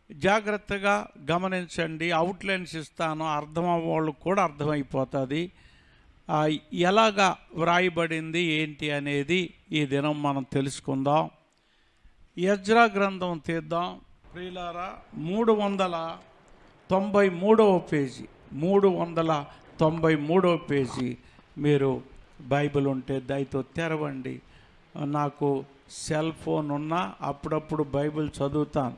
జాగ్రత్తగా గమనించండి. అవుట్లైన్స్ ఇస్తాను, అర్థం అవ్వవాళ్ళకు కూడా అర్థమైపోతుంది ఎలాగా వ్రాయబడింది ఏంటి అనేది ఈ దినం మనం తెలుసుకుందాం. ఎజ్రా గ్రంథం తీద్దాం ప్రియులారా. 393వ పేజీ, 393వ పేజీ. మీరు బైబిల్ ఉంటే దయతో తెరవండి. నాకు సెల్ ఫోన్ ఉన్నా అప్పుడప్పుడు బైబిల్ చదువుతాను,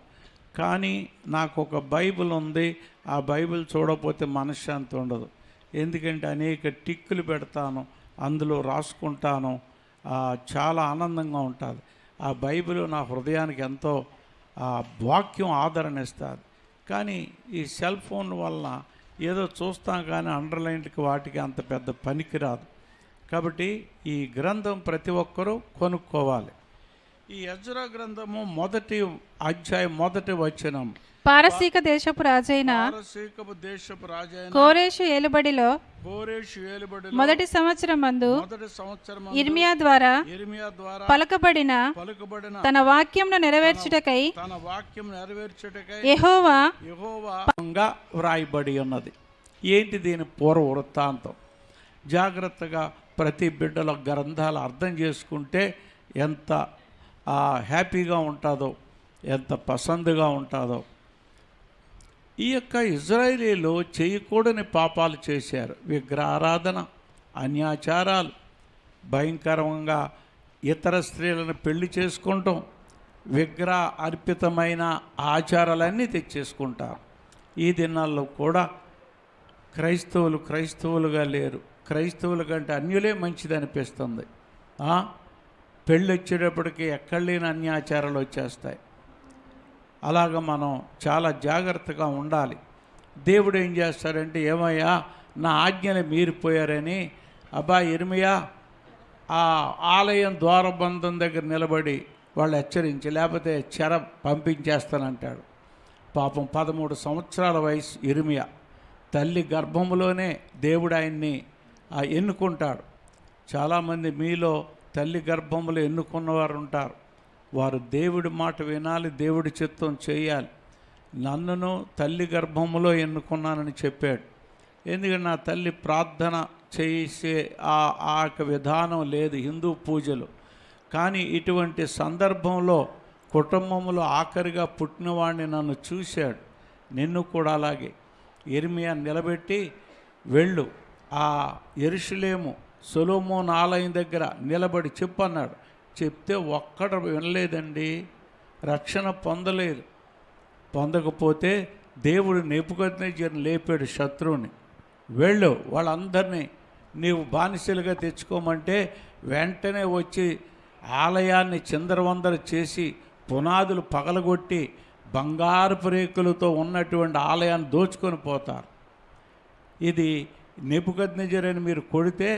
కానీ నాకు ఒక బైబిల్ ఉంది. ఆ బైబిల్ చూడకపోతే మనశ్శాంతి ఉండదు. ఎందుకంటే అనేక టిక్కులు పెడతాను, అందులో రాసుకుంటాను. చాలా ఆనందంగా ఉంటుంది. ఆ బైబిల్ నా హృదయానికి ఎంతో వాక్యం ఆదరణ ఇస్తుంది. కానీ ఈ సెల్ ఫోన్ వలన ఏదో చూస్తాం కానీ అండర్లైన్కి వాటికి అంత పెద్ద పనికిరాదు. కాబట్టి ఈ గ్రంథం ప్రతి ఒక్కరూ కొనుక్కోవాలి. ఈ ఎజ్రా గ్రంథము 1వ అధ్యాయం 1వ వచనం. పారసీక దేశపు రాజైన కోరేషు ఏలుబడిలో మొదటి సంవత్సరం మందు ఇర్మియా ద్వారా పలకబడిన తన వాక్యంను నెరవేర్చుటకై యెహోవా వ్రాయబడి ఉన్నది. ఏంటి దీని పూర్వ వృత్తాంతం? జాగ్రత్తగా ప్రతి బిడ్డల గ్రంథాలు అర్థం చేసుకుంటే ఎంత హ్యాపీగా ఉంటుందో, ఎంత పసందుగా ఉంటుందో. ఈ యొక్క ఇజ్రాయేలీలు చేయకూడని పాపాలు చేశారు. విగ్రహారాధన, అన్యాచారాలు, భయంకరంగా ఇతర స్త్రీలను పెళ్లి చేసుకుంటాం, విగ్రహ అర్పితమైన ఆచారాలన్నీ తెచ్చేసుకుంటారు. ఈ దినాల్లో కూడా క్రైస్తవులుగా లేరు. క్రైస్తవుల కంటే అన్యులే మంచిది అనిపిస్తుంది. పెళ్ళి వచ్చేటప్పటికి ఎక్కడ లేని అన్యాచారాలు వచ్చేస్తాయి. అలాగ మనం చాలా జాగ్రత్తగా ఉండాలి. దేవుడు ఏం చేస్తాడంటే, ఏమయ్యా నా ఆజ్ఞలు మీరిపోయారని ఇర్మియా ఆ ఆలయం ద్వారబంధం దగ్గర నిలబడి వాళ్ళు హెచ్చరించి, లేకపోతే చెర పంపించేస్తానంటాడు. పాపం 13 సంవత్సరాల వయసు ఇర్మియా. తల్లి గర్భంలోనే దేవుడు ఆయన్ని ఎన్నుకుంటాడు. చాలామంది మీలో తల్లి గర్భంలో ఎన్నుకున్నవారు ఉంటారు. వారు దేవుడి మాట వినాలి, దేవుడి చిత్తం చేయాలి. నన్నును తల్లి గర్భంలో ఎన్నుకున్నానని చెప్పాడు. ఎందుకంటే నా తల్లి ప్రార్థన చేసే ఆ విధానం లేదు హిందూ పూజలు. కానీ ఇటువంటి సందర్భంలో కుటుంబంలో ఆఖరిగా పుట్టినవాడిని నన్ను చూశాడు. నిన్ను కూడా అలాగే ఇర్మియా నిలబెట్టి వెళ్ళు, ఆ యెరూషలేము సొలొమోను ఆలయం దగ్గర నిలబడి చెప్పన్నాడు. చెప్తే ఒక్కడ వినలేదండి, రక్షణ పొందలేదు. పొందకపోతే దేవుడు నెబుకద్నెజరుని లేపాడు శత్రువుని. వెళ్ళు, వాళ్ళందరినీ నీవు బానిసలుగా తెచ్చుకోమంటే వెంటనే వచ్చి ఆలయాన్ని చిందరవందర చేసి పునాదులు పగలగొట్టి బంగారపు రేకులతో ఉన్నటువంటి ఆలయాన్ని దోచుకొని పోతారు. ఇది నెబుకద్నెజరు అని మీరు కొడితే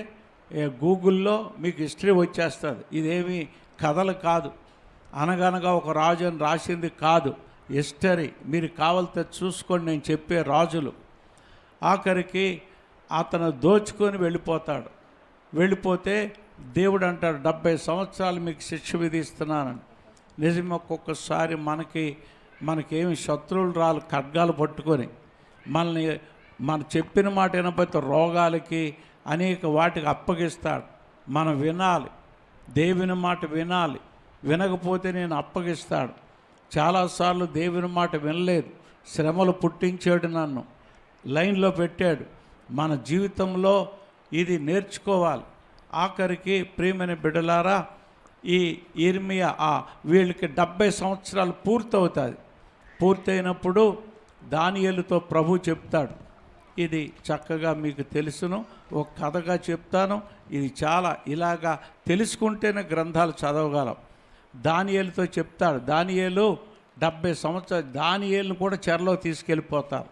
గూగుల్లో మీకు హిస్టరీ వచ్చేస్తుంది. ఇదేమి కథలు కాదు, అనగనగా ఒక రాజు అని రాసింది కాదు, హిస్టరీ. మీరు కావాలితే చూసుకోండి, నేను చెప్పే రాజులు. ఆఖరికి అతను దోచుకొని వెళ్ళిపోతాడు. వెళ్ళిపోతే దేవుడు అంటాడు 70 సంవత్సరాలు మీకు శిక్ష విధిస్తున్నానని. నిజమే, ఒక్కొక్కసారి మనకేమి శత్రువులు రాలు ఖడ్గాలు పట్టుకొని మన చెప్పిన మాట వినకపోతే రోగాలకి అనేక వాటికి అప్పగిస్తాడు. మనం వినాలి, దేవుని మాట వినాలి. వినకపోతే నేను అప్పగిస్తాడు. చాలాసార్లు దేవుని మాట వినలేదు, శ్రమలు పుట్టించాడు, నన్ను లైన్లో పెట్టాడు. మన జీవితంలో ఇది నేర్చుకోవాలి. ఆఖరికి ప్రియమైన బిడ్డలారా, ఈ ఇర్మియా వీళ్ళకి 70 సంవత్సరాలు పూర్తవుతుంది. పూర్తయినప్పుడు దానియేలుతో ప్రభు చెప్తాడు. ఇది చక్కగా మీకు తెలుసును, ఒక కథగా చెప్తాను. ఇది చాలా ఇలాగా తెలుసుకుంటేనే గ్రంథాలు చదవగలం. దానియేలుతో చెప్తాడు. దానియేలు 70 సంవత్సరాలు, దానియేలును కూడా చెరలో తీసుకెళ్ళిపోతారు.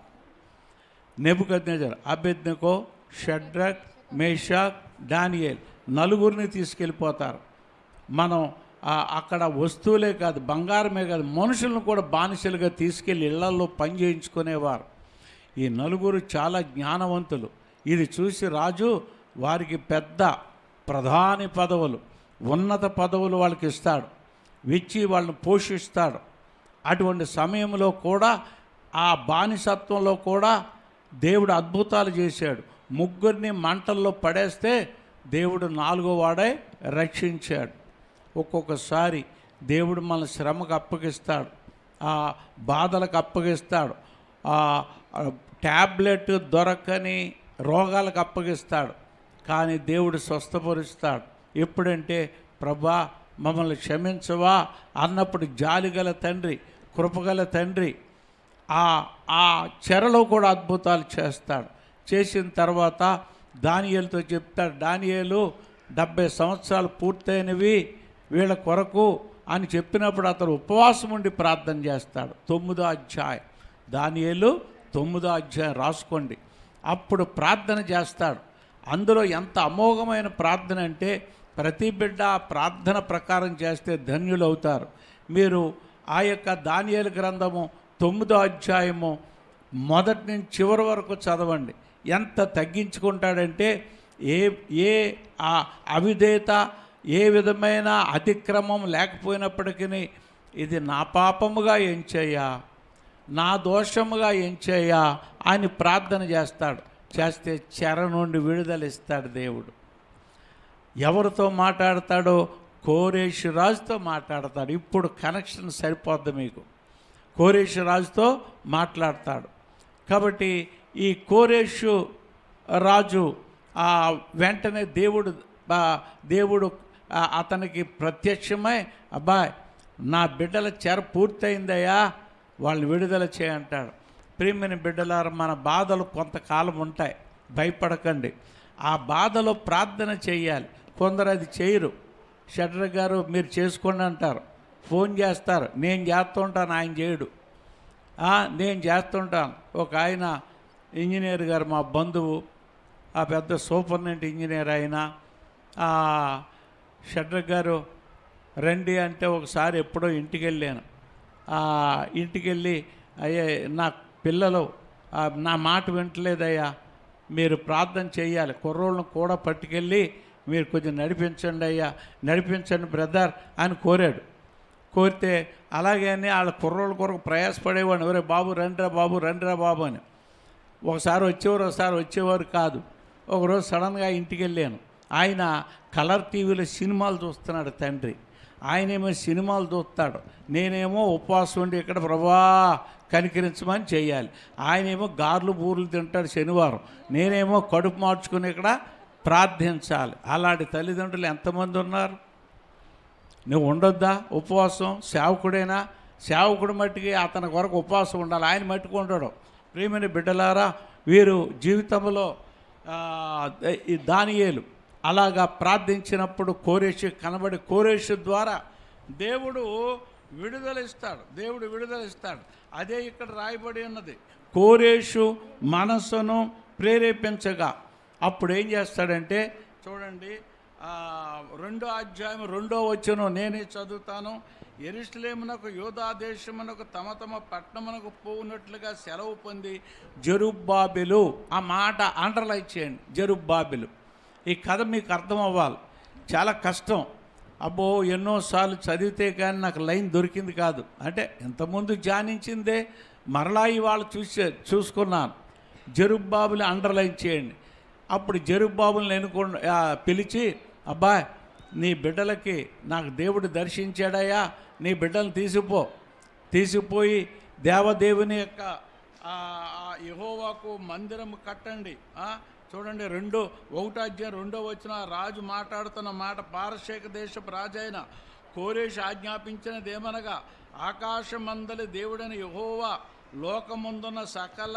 నెబుకద్నెజరు, అబేద్నెగో, షడ్రక్, మేషాక్, దానియేల్ నలుగురిని తీసుకెళ్ళిపోతారు. మనం అక్కడ వస్తువులే కాదు, బంగారమే కాదు, మనుషులను కూడా బానిసలుగా తీసుకెళ్ళి ఇళ్లలో పని చేయించుకునేవారు. ఈ నలుగురు చాలా జ్ఞానవంతులు. ఇది చూసి రాజు వారికి పెద్ద ప్రధాని పదవులు, ఉన్నత పదవులు వాళ్ళకి ఇస్తాడు, ఇచ్చి వాళ్ళని పోషిస్తాడు. అటువంటి సమయంలో కూడా ఆ బానిసత్వంలో కూడా దేవుడు అద్భుతాలు చేశాడు. ముగ్గురిని మంటల్లో పడేస్తే దేవుడు 4వ వాడై రక్షించాడు. ఒక్కొక్కసారి దేవుడు మన శ్రమకు అప్పగిస్తాడు, ఆ బాధలకు అప్పగిస్తాడు, ఆ ట్యాబ్లెట్ దొరకని రోగాలకు అప్పగిస్తాడు. కానీ దేవుడు స్వస్థపరుస్తాడు. ఎప్పుడంటే ప్రభా మమ్మల్ని క్షమించవా అన్నప్పుడు జాలిగల తండ్రి, కృపగల తండ్రి ఆ చెరలో కూడా అద్భుతాలు చేస్తాడు. చేసిన తర్వాత దానియేలుతో చెప్తాడు, దానియేలు 70 సంవత్సరాలు పూర్తయినవి వీళ్ళ కొరకు అని చెప్పినప్పుడు అతను ఉపవాసం ఉండి ప్రార్థన చేస్తాడు. 9వ అధ్యాయం, దానియేలు 9వ అధ్యాయం రాసుకోండి. అప్పుడు ప్రార్థన చేస్తాడు. అందులో ఎంత అమోఘమైన ప్రార్థన అంటే ప్రతి బిడ్డ ప్రార్థన ప్రకారం చేస్తే ధన్యులు అవుతారు. మీరు ఆ యొక్క దానియేలు గ్రంథము 9వ అధ్యాయము మొదటి నుంచి చివరి వరకు చదవండి. ఎంత తగ్గించుకుంటాడంటే ఏ అవిధేయత, ఏ విధమైన అతిక్రమం లేకపోయినప్పటికీ ఇది నా పాపముగా ఎంచయ్యా, నా దోషముగా ఎంచయ్యా అని ప్రార్థన చేస్తాడు. చేస్తే చెర నుండి విడుదల ఇస్తాడు దేవుడు. ఎవరితో మాట్లాడతాడో కోరేషు రాజుతో మాట్లాడతాడు. ఇప్పుడు కనెక్షన్ సరిపోద్ది మీకు. కోరేషు రాజుతో మాట్లాడతాడు. కాబట్టి ఈ కోరేషు రాజు వెంటనే దేవుడు అతనికి ప్రత్యక్షమై, అబ్బాయ్ నా బిడ్డల చెర పూర్తయిందయ్యా, వాళ్ళని విడుదల చేయంటాడు. ప్రియమైన బిడ్డలారా, మన బాధలు కొంతకాలం ఉంటాయి, భయపడకండి. ఆ బాధలో ప్రార్థన చేయాలి. కొందరు అది చేయరు. షడ్రక్ గారు మీరు చేసుకోండి అంటారు, ఫోన్ చేస్తారు, నేను చేస్తుంటాను, ఆయన చేయడు. నేను చేస్తుంటాను. ఒక ఆయన ఇంజనీర్ గారు, మా బంధువు, ఆ పెద్ద సూపర్నెంట్ ఇంజనీర్ ఆయన, షడ్రక్ గారు రండి అంటే ఒకసారి ఎప్పుడో ఇంటికి వెళ్ళాను. ఇంటికి వెళ్ళి, అయ్యా నా పిల్లలు నా మాట వింటలేదయ్యా, మీరు ప్రార్థన చేయాలి, కుర్రోళ్ళను కూడా పట్టుకెళ్ళి మీరు కొంచెం నడిపించండి అయ్యా, నడిపించండి బ్రదర్ అని కోరాడు. కోరితే అలాగే అని వాళ్ళ కుర్రోళ్ళ కొరకు ప్రయాసపడేవాడిని, ఎవరే బాబు రండిరా బాబు, రండిరా బాబు అని. ఒకసారి వచ్చేవారు, ఒకసారి వచ్చేవారు కాదు. ఒకరోజు సడన్గా ఇంటికి వెళ్ళాను. ఆయన కలర్ టీవీలో సినిమాలు చూస్తున్నాడు తండ్రి. ఆయనేమో సినిమాలు చూస్తాడు, నేనేమో ఉపవాసం ఉండి ఇక్కడ ప్రభా కనికరించమని చేయాలి. ఆయనేమో గార్లు బూర్లు తింటాడు శనివారం, నేనేమో కడుపు మార్చుకుని ఇక్కడ ప్రార్థించాలి. అలాంటి తల్లిదండ్రులు ఎంతమంది ఉన్నారు? నువ్వు ఉండొద్దా ఉపవాసం? సేవకుడైనా సేవకుడు మట్టికి అతని కొరకు ఉపవాసం ఉండాలి, ఆయన మట్టుకు ఉండడు. ప్రియమైన బిడ్డలారా, వీరు జీవితంలో ఈ దానియేలు అలాగా ప్రార్థించినప్పుడు కోరేషు కనబడి, కోరేషు ద్వారా దేవుడు విడుదలిస్తాడు. అదే ఇక్కడ రాయబడి ఉన్నది. కోరేషు మనస్సును ప్రేరేపించగా అప్పుడు ఏం చేస్తాడంటే చూడండి, 2వ అధ్యాయం 2వ వచనం నేనే చదువుతాను. యెరూషలేమునకు యూదా దేశమునకు తమ పట్టణమునకు పోవునట్లుగా సెలవు పొంది జెరుబ్బాబెలు, ఆ మాట అండర్లైన్ చేయండి, జెరుబ్బాబెలు. ఈ కథ మీకు అర్థం అవ్వాలి, చాలా కష్టం. అబ్బో ఎన్నోసార్లు చదివితే కానీ నాకు లైన్ దొరికింది కాదు. అంటే ఇంతకుముందు ధ్యానించిందే మరలా ఇవాళ చూసుకున్నాను. జెరుబ్బాబెలు అండర్లైన్ చేయండి. అప్పుడు జెరుబ్బాబెలుని పిలిచి, అబ్బాయ్ నీ బిడ్డలకి నాకు దేవుడు దర్శించాడయ్యా, నీ బిడ్డలను తీసుకుపోయి దేవదేవుని యొక్క యెహోవాకు మందిరం కట్టండి. చూడండి 1వ అధ్యాయం 2వ వచనం, రాజు మాట్లాడుతున్న మాట, పారశేక దేశపు రాజైన కోరేషు ఆజ్ఞాపించినదేమనగా, ఆకాశమందలి దేవుడైన యెహోవా లోకముందున్న సకల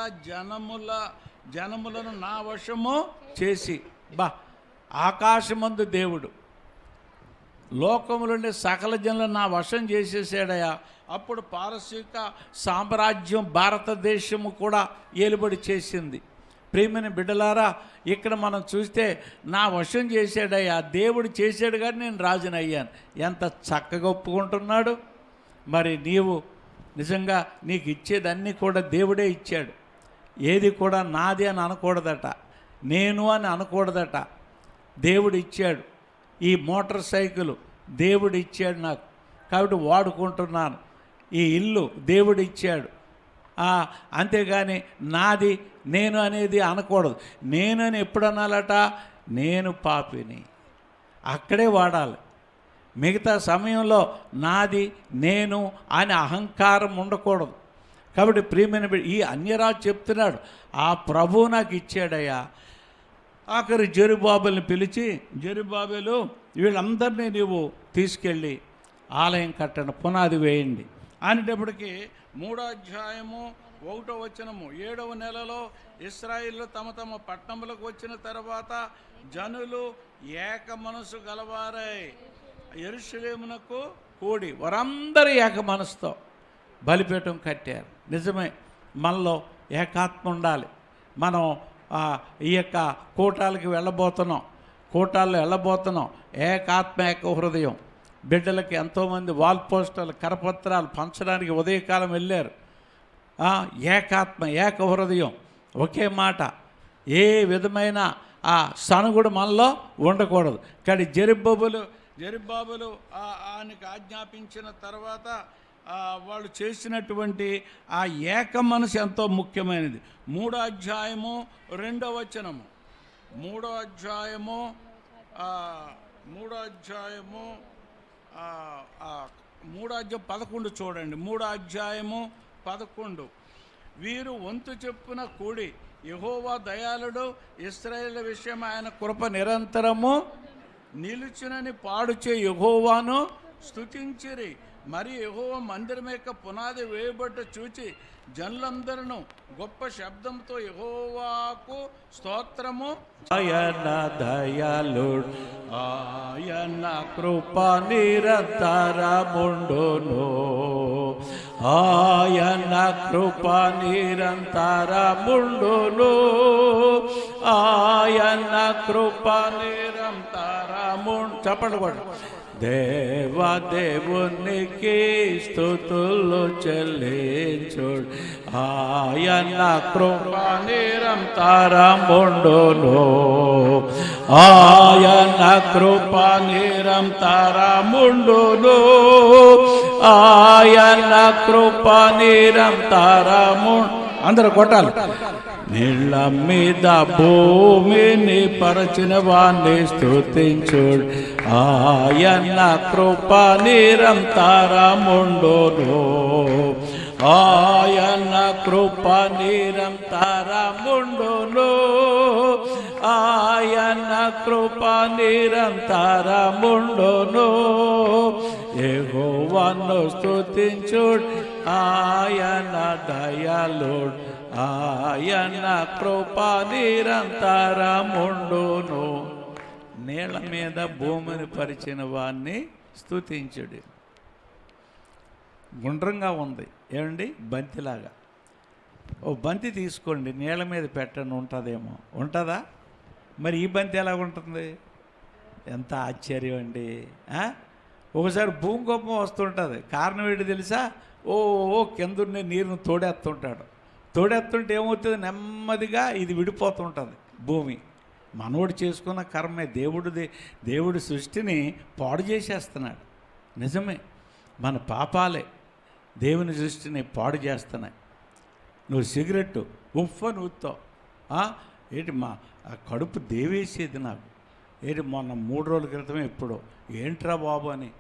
జనములను నా వశము చేసి, ఆకాశమందు దేవుడు లోకములుండే సకల జనులను నా వశం చేసేసాడయా. అప్పుడు పారసీక సామ్రాజ్యం భారతదేశము కూడా ఏలుబడి చేసింది. ప్రియమైన బిడ్డలారా, ఇక్కడ మనం చూస్తే నా వశం చేశాడయ్యా, దేవుడు చేశాడు కానీ నేను రాజునయ్యాను. ఎంత చక్కగా ఒప్పుకుంటున్నాడు. మరి నీవు నిజంగా నీకు ఇచ్చేదన్నీ కూడా దేవుడే ఇచ్చాడు. ఏది కూడా నాది అని అనకూడదట, నేను అని అనకూడదట. దేవుడు ఇచ్చాడు. ఈ మోటార్ సైకిల్ దేవుడు ఇచ్చాడు నాకు, కాబట్టి వాడుకుంటున్నాను. ఈ ఇల్లు దేవుడిచ్చాడు. అంతేగాని నాది నేను అనేది అనకూడదు. నేను అని ఎప్పుడు అనాలట? నేను పాపిని, అక్కడే వాడాలి. మిగతా సమయంలో నాది నేను అని అహంకారం ఉండకూడదు. కాబట్టి ప్రియమైన ఈ అన్యరాజు చెప్తున్నాడు, ఆ ప్రభువు నాకు ఇచ్చాడయ్యా. ఆఖరి జెరుబ్బాబెలుని పిలిచి, జెరుబ్బాబెలు వీళ్ళందరినీ నీవు తీసుకెళ్ళి ఆలయం కట్టండి, పునాది వేయండి అనేటప్పటికీ 3వ అధ్యాయము 1వ వచనము, 7వ నెలలో ఇశ్రాయేలు తమ తమ పట్టణములకు వచ్చిన తర్వాత జనులు ఏక మనసు గలవారై యెరూషలేమునకు కూడి, వారందరూ ఏక మనసుతో బలిపీఠం కట్టారు. నిజమే, మనలో ఏకాత్మ ఉండాలి. మనం ఈ యొక్క కూటాలకి కూటాల్లో వెళ్ళబోతున్నాం. ఏకాత్మ ఏక హృదయం. బిడ్డలకి ఎంతోమంది వాల్ పోస్టర్లు కరపత్రాలు పంచడానికి ఉదయకాలం వెళ్ళారు. ఏకాత్మ ఏక హృదయం, ఒకే మాట, ఏ విధమైన సనుగుడు మనలో ఉండకూడదు. కానీ జెరుబ్బాబెలు ఆయనకు ఆజ్ఞాపించిన తర్వాత వాళ్ళు చేసినటువంటి ఆ ఏక మనసు ఎంతో ముఖ్యమైనది. 3వ అధ్యాయము 2వ వచనము, 3వ అధ్యాయము 11 చూడండి. 3వ అధ్యాయము 11, వీరు వంతు చెప్పున కూడి యెహోవా దయాళుడు, ఇశ్రాయేలు విషయం ఆయన కృప నిరంతరము నిలుచునని పాడుచే యెహోవాను స్తుతించిరి. మరి యెహోవా మందిరం యొక్క పునాది వేయబడ్డ చూచి జనులందరూ గొప్ప శబ్దంతో యెహోవాకు స్తోత్రము. ఆయన దయాళుడు, ఆయన కృప నిరంతరముండును, ఆయన కృప నిరంతరముండును, ఆయన కృప నిరంతరముండు. చెప్పండి కూడా. దేవాదేవునికి స్తుతులు చెల్లించుడు, ఆయన కృప నిరంతరముండును, ఆయన కృప నిరంతరముండును, ఆయన కృప నిరంతరముండు. అందరూ కొట్టాలి. నీళ్ళ మీద భూమిని పరచిన వాణ్ణి స్తుతించుడు, ఆయన కృప నిరంతరముండును, ఆయన కృప నిరంతరముండును, ఆయన కృప నిరంతరముండును. యెహోవాను స్తుతించుడు, ఆయన దయాళుడు, ఆయన కృప నిరంతరముండును. నీళ్ళ మీద భూమిని పరిచిన వాణ్ణి స్తుతించుడు. గుండ్రంగా ఉంది ఏమండి, బంతిలాగా. ఓ బంతి తీసుకోండి, నీళ్ళ మీద పెట్టండి, ఉంటుందేమో. ఉంటుందా? మరి ఈ బంతి ఎలా ఉంటుంది? ఎంత ఆశ్చర్యం అండి. ఒకసారి భూకంపం వస్తుంటుంది. కారణం ఏంటి తెలుసా? కిందనే నీరును తోడేస్తుంటే ఏమవుతుంది? నెమ్మదిగా ఇది విడిపోతుంటుంది భూమి. మనోడు చేసుకున్న కర్మే. దేవుడి సృష్టిని పాడు చేసేస్తున్నాడు. నిజమే, మన పాపాలే దేవుని సృష్టిని పాడు చేస్తున్నాయి. నువ్వు సిగరెట్టు ఉఫ్ఫని ఊతావు. ఏంటి మా కడుపు దేవేసేది నాకు. ఏంటి మొన్న 3 రోజుల క్రితమే ఎప్పుడో, ఏంట్రా బాబు అని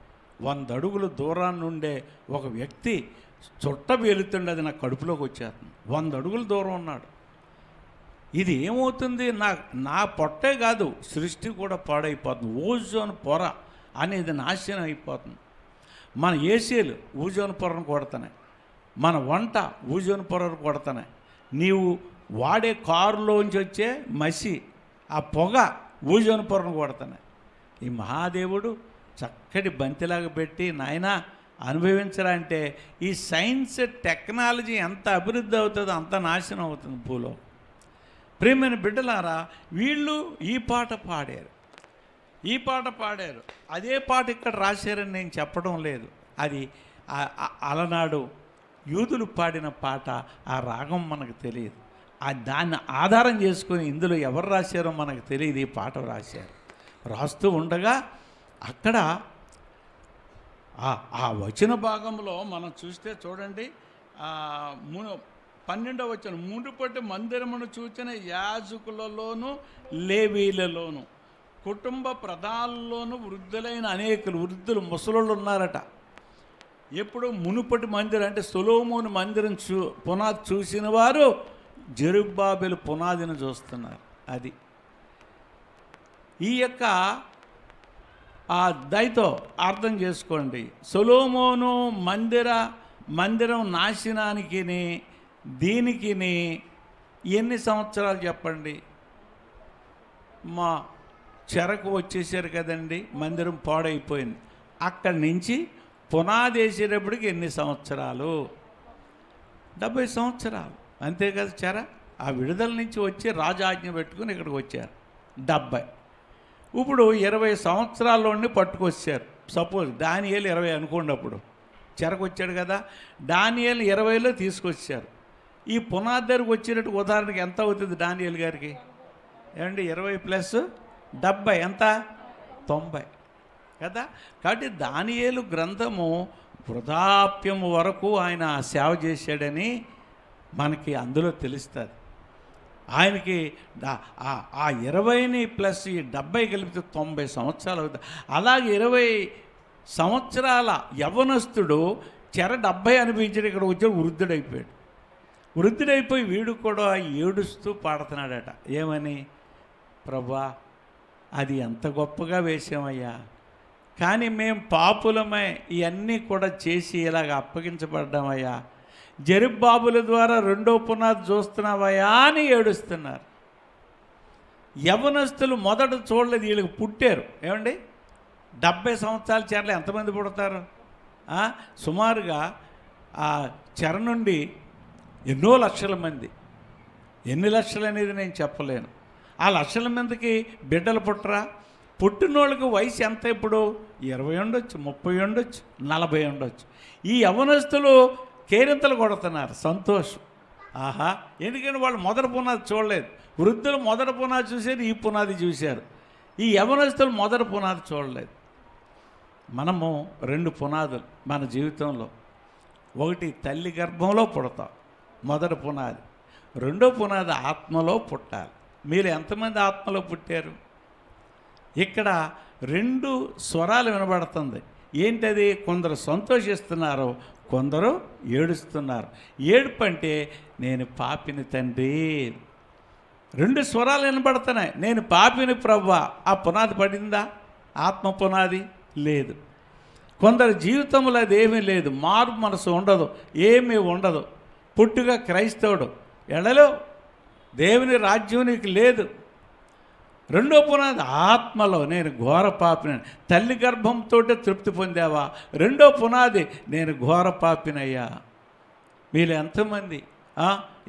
100 అడుగుల దూరాన్ని ఉండే ఒక వ్యక్తి చుట్ట వేలుతుండే, అది నా కడుపులోకి వచ్చేస్తుంది. 100 అడుగుల దూరం ఉన్నాడు. ఇది ఏమవుతుంది? నా పొట్టే కాదు, సృష్టి కూడా పాడైపోతుంది. ఓజోన్ పొర అనేది నాశనం అయిపోతుంది. మన ఏసీలు ఓజోన్ పొరను కొడుతున్నాయి, మన వంట ఓజోన్ పొరను కొడుతున్నాయి. నీవు వాడే కారులోంచి వచ్చే మసి, ఆ పొగ ఓజోన్ పొరను కొడుతున్నాయి. ఈ మహాదేవుడు చక్కటి బంతిలాగా పెట్టి, నాయనా అనుభవించరా అంటే, ఈ సైన్స్ టెక్నాలజీ ఎంత అభివృద్ధి అవుతుందో అంత నాశనం అవుతుంది భూలో. ప్రియమైన బిడ్డలారా, వీళ్ళు ఈ పాట పాడారు. అదే పాట ఇక్కడ రాశారని నేను చెప్పడం లేదు. అది అలనాడు యూదులు పాడిన పాట. ఆ రాగం మనకు తెలియదు. దాన్ని ఆధారం చేసుకొని ఇందులో ఎవరు రాశారో మనకు తెలియదు. ఈ పాట రాస్తూ ఉండగా అక్కడ ఆ వచన భాగంలో మనం చూస్తే చూడండి, 12వ వచనం, మునుపటి మందిరమును చూచిన యాజకులలోను లేవీలలోను కుటుంబ ప్రధానుల్లోనూ వృద్ధులైన వృద్ధులు ముసలోళ్ళు ఉన్నారట. ఎప్పుడు మునుపటి మందిరం అంటే సొలొమోను మందిరం పునాది చూసిన వారు జెరుబ్బాబెలు పునాదిని చూస్తున్నారు. అది ఈ యొక్క దయతో అర్థం చేసుకోండి. సొలొమోను మందిరం నాశనానికి దీనికి ఎన్ని సంవత్సరాలు చెప్పండి? మా చెరకు వచ్చేసారు కదండి, మందిరం పాడైపోయింది. అక్కడి నుంచి పునాది వేసేటప్పటికి ఎన్ని సంవత్సరాలు? 70 సంవత్సరాలు, అంతే కదా. చెర ఆ విడుదల నుంచి వచ్చి రాజాజ్ఞ పెట్టుకుని ఇక్కడికి వచ్చారు 70. ఇప్పుడు 20 సంవత్సరాల్లోనే పట్టుకొచ్చారు. సపోజ్ దానియేలు 20 అనుకోండి, అప్పుడు చెరకు వచ్చాడు కదా. దానియేలు 20లో తీసుకొచ్చారు. ఈ పునాది దగ్గరకు వచ్చేటట్టు ఉదాహరణకి ఎంత అవుతుంది దానియేలు గారికి? ఏమండి, 20 + 70 ఎంత? 90 కదా. కాబట్టి దానియేలు గ్రంథము వృద్ధాప్యము వరకు ఆయన సేవ చేశాడని మనకి అందులో తెలుస్తుంది. ఆయనకి ఆ 20ని ప్లస్ ఈ 70 కలిపితే 90 సంవత్సరాలు అవుతాయి. అలాగే 20 సంవత్సరాల యవ్వనస్తుడు చెర 70 అనిపించాడు, ఇక్కడ వచ్చి వృద్ధుడైపోయి వీడు కూడా ఏడుస్తూ పాడుతున్నాడట. ఏమని? ప్రభా, అది ఎంత గొప్పగా వేసామయ్యా, కానీ మేము పాపులమై ఇవన్నీ కూడా చేసి ఇలాగ అప్పగించబడ్డామయ్యా, జెరుబ్బాబెలు ద్వారా 2వ పునాది చూస్తున్నావయ్యా అని ఏడుస్తున్నారు. యవనస్తులు మొదట చూడలేదు, వీళ్ళకి పుట్టారు. ఏమండి, 70 సంవత్సరాల చెరలో ఎంతమంది పుడతారు? సుమారుగా ఆ చెర నుండి ఎన్నో లక్షల మంది. ఎన్ని లక్షలు అనేది నేను చెప్పలేను. ఆ లక్షల మందికి బిడ్డలు పుట్టరా? పుట్టినోళ్ళకి వయసు ఎంత? ఇప్పుడు 20 ఉండొచ్చు, 30 ఉండొచ్చు, 40 ఉండొచ్చు. ఈ యవనస్తులు కేరింతలు కొడుతున్నారు, సంతోషం. ఆహా, ఎందుకంటే వాళ్ళు మొదటి పునాది చూడలేదు. వృద్ధులు మొదటి పునాది చూశారు, ఈ పునాది చూశారు. ఈ యవనస్తులు మొదటి పునాది చూడలేదు. మనము 2 పునాదులు మన జీవితంలో. ఒకటి తల్లి గర్భంలో పుడతాం, మొదటి పునాది. 2వ పునాది ఆత్మలో పుట్టాలి. మీరు ఎంతమంది ఆత్మలో పుట్టారు? ఇక్కడ 2 స్వరాలు వినబడుతుంది. ఏంటది? కొందరు సంతోషిస్తున్నారు, కొందరు ఏడుస్తున్నారు. ఏడుపు అంటే నేను పాపిని తండ్రి. 2 స్వరాలు వినబడుతున్నాయి. నేను పాపిని ప్రభువా. ఆ పునాది పడిందా? ఆత్మ పునాది లేదు. కొందరు జీవితంలో అదేమీ లేదు, మారు మనసు ఉండదు, ఏమీ ఉండదు. పుట్టుగా క్రైస్తవుడు, ఎడలో దేవుని రాజ్యం నీకు లేదు. 2వ పునాది ఆత్మలో నేను ఘోర పాపిని. తల్లి గర్భంతో తృప్తి పొందావా? 2వ పునాది నేను ఘోర పాపినయ్యా. మీలో ఎంతమంది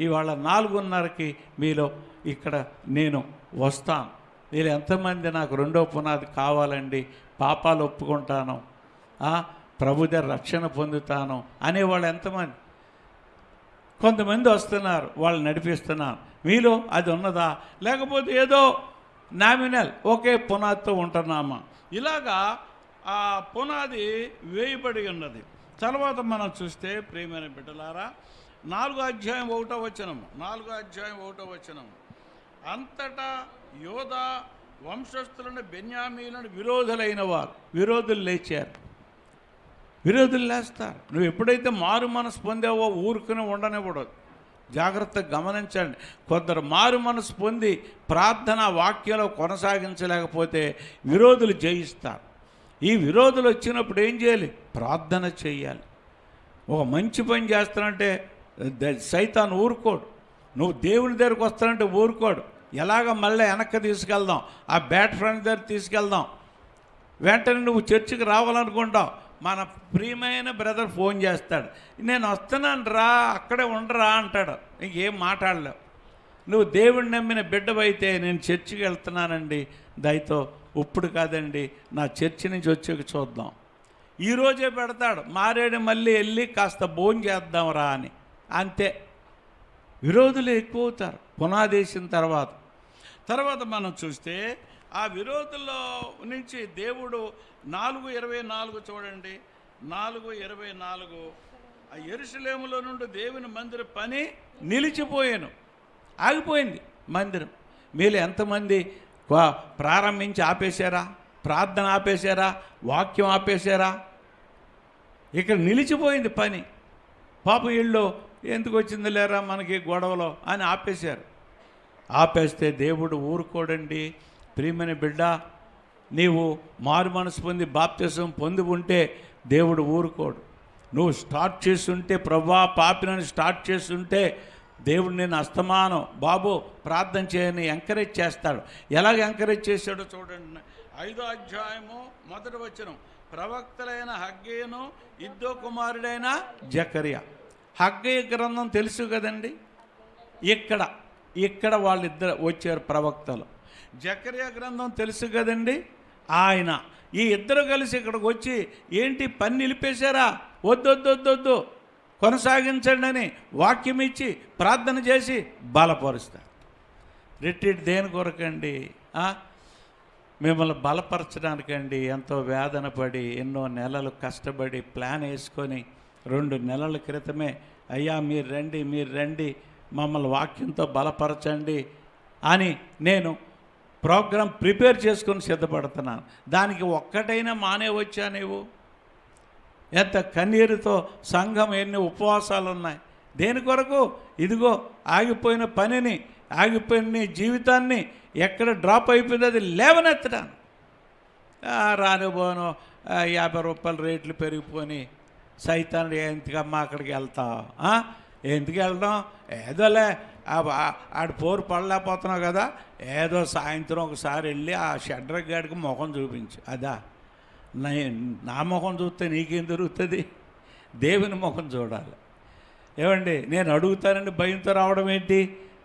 ఇవాళ 4:30కి మీలో ఇక్కడ నేను వస్తాను, మీరు ఎంతమంది నాకు 2వ పునాది కావాలండి, పాపాలు ఒప్పుకుంటాను, ప్రభు దగ్గర రక్షణ పొందుతాను అనేవాళ్ళు ఎంతమంది? కొంతమంది వస్తున్నారు, వాళ్ళు నడిపిస్తున్నాను. మీలో అది ఉన్నదా? లేకపోతే ఏదో నామినల్ ఒకే పునాదితో ఉంటున్నామా? ఇలాగా ఆ పునాది వేయబడి ఉన్నది. తర్వాత మనం చూస్తే ప్రియమైన బిడ్డలారా, 4వ అధ్యాయం 1వ వచనం, అంతటా యోధా వంశస్థులను బెన్యామీలను విరోధులైన వారు, విరోధులు లేచారు. విరోధులు లేస్తారు. నువ్వు ఎప్పుడైతే మారు మనసు పొందావో ఊరుకుని ఉండనివ్వడదు. జాగ్రత్తగా గమనించండి. కొందరు మారు మనసు పొంది ప్రార్థన వాక్యంలో కొనసాగించలేకపోతే విరోధులు జయిస్తారు. ఈ విరోధులు వచ్చినప్పుడు ఏం చేయాలి? ప్రార్థన చేయాలి. ఒక మంచి పని చేస్తానంటే సైతాను ఊరుకోడు. నువ్వు దేవుని దగ్గరకు వస్తానంటే ఊరుకోడు. ఎలాగ మళ్ళీ వెనక్కి తీసుకెళ్దాం, ఆ బ్యాడ్ ఫ్రెండ్ దగ్గర తీసుకెళ్దాం. వెంటనే నువ్వు చర్చికి రావాలనుకుంటావు, మన ప్రియమైన బ్రదర్ ఫోన్ చేస్తాడు, నేను వస్తున్నాను రా, అక్కడే ఉండరా అంటాడు. ఇంకేం మాట్లాడలేవు. నువ్వు దేవుడిని నమ్మిన బిడ్డవైతే నేను చర్చికి వెళ్తున్నానండి, దయతో ఇప్పుడు కాదండి, నా చర్చి నుంచి వచ్చాక చూద్దాం. ఈరోజే పెడతాడు, మారేడు మళ్ళీ వెళ్ళి కాస్త భోజనం చేద్దాం రా అని. అంతే. విరోధులు ఎక్కువ అవుతారు పునాదేసిన తర్వాత మనం చూస్తే ఆ విరోధుల్లో నుంచి దేవుడు 4:24 చూడండి. 4:24 ఆ యెరూషలేములో నుండి దేవుని మందిర పని నిలిచిపోయాను, ఆగిపోయింది మందిరం. మీరు ఎంతమంది ప్రారంభించి ఆపేశారా? ప్రార్థన ఆపేశారా? వాక్యం ఆపేశారా? ఇక్కడ నిలిచిపోయింది పని. పాపం వీళ్ళు ఎందుకు వచ్చింది లేరా మనకి గొడవలో అని ఆపేశారు. ఆపేస్తే దేవుడు ఊరుకోడండి. ప్రియమైన బిడ్డ, నీవు మారు మనసు పొంది బాప్తిసం పొంది ఉంటే దేవుడు ఊరుకోడు. నువ్వు స్టార్ట్ చేస్తుంటే, ప్రభువా పాపినని స్టార్ట్ చేస్తుంటే దేవుడు నేను అస్తమానం బాబు ప్రార్థన చేయని ఎంకరేజ్ చేస్తాడు. ఎలాగ ఎంకరేజ్ చేశాడో చూడండి. 5వ అధ్యాయము 1వ వచనం. ప్రవక్తలైన హగ్గీయును ఇద్దో కుమారుడైన జకరియా. హగ్గయి గ్రంథం తెలుసు కదండి. ఇక్కడ వాళ్ళిద్దరు వచ్చారు ప్రవక్తలు. జకరియా గ్రంథం తెలుసు కదండి. ఈ ఇద్దరు కలిసి ఇక్కడికి వచ్చి ఏంటి పని నిలిపేశారా? వద్దొద్దొద్దొద్దు, కొనసాగించండి అని వాక్యం ఇచ్చి ప్రార్థన చేసి బలపరుస్తారు. రిట్రీట్ దేని కొరకండి? మిమ్మల్ని బలపరచడానికండి. ఎంతో వేదన పడి ఎన్నో నెలలు కష్టపడి ప్లాన్ వేసుకొని 2 నెలల క్రితమే అయ్యా మీరు రండి మమ్మల్ని వాక్యంతో బలపరచండి అని నేను ప్రోగ్రాం ప్రిపేర్ చేసుకొని సిద్ధపడుతున్నాను. దానికి ఒక్కటైనా మానే వచ్చా నీవు? ఎంత కన్నీరుతో సంఘం ఎన్ని ఉపవాసాలు ఉన్నాయి. దేని కొరకు? ఇదిగో ఆగిపోయిన పనిని, ఆగిపోయిన నీ జీవితాన్ని ఎక్కడ డ్రాప్ అయిపోయింది అది లేవనెత్తడాను. రానుబోను 50 రూపాయల రేట్లు పెరిగిపోయి సైతాన్ని ఎందుకమ్మా అక్కడికి వెళ్తావు? ఎందుకు వెళ్ళడం? ఏదోలే ఆడు పోరు పడలేకపోతున్నావు కదా, ఏదో సాయంత్రం ఒకసారి వెళ్ళి ఆ షడ్రక్ గాడికి ముఖం చూపించు. అదా నా ముఖం చూస్తే నీకేం దొరుకుతుంది? దేవుని ముఖం చూడాలి. ఏమండి, నేను అడుగుతానండి భయంతో రావడం ఏంటి?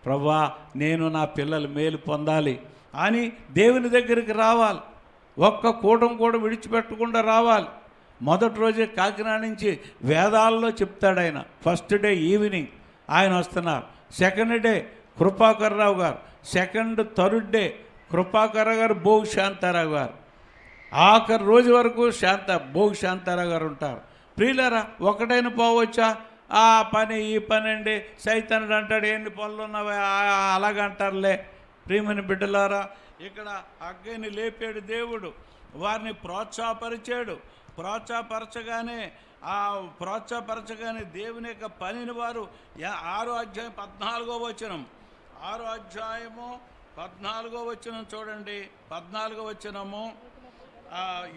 ప్రభువా నేను నా పిల్లలు మేలు పొందాలి అని దేవుని దగ్గరికి రావాలి. ఒక్క కూటం కూడా విడిచిపెట్టకుండా రావాలి. మొదటి రోజే కాకినాడ నుంచి వేదాల్లో చెప్తాడు ఆయన. ఫస్ట్ డే ఈవినింగ్ ఆయన వస్తున్నారు. సెకండ్ డే కృపాకర్రావు గారు, థర్డ్ డే కృపాకర్ గారు, భోగ్ శాంతారావు గారు, ఆఖరి రోజు వరకు భోగ్ శాంతారావు గారు ఉంటారు. ప్రియులారా, ఒకటైనా పోవచ్చా? ఆ పని ఈ పని అండి, సైతానుడు అంటాడు ఎన్ని పనులు ఉన్నవా అలాగంటారులే. ప్రియమైన బిడ్డలారా, ఇక్కడ హగ్గయిని లేపాడు దేవుడు, వారిని ప్రోత్సాహపరిచాడు. ప్రోత్సాహపరచగానే దేవుని యొక్క పనిని వారు 6వ అధ్యాయం 14వ వచనం 6వ అధ్యాయము 14వ వచనం చూడండి. 14వ వచనము.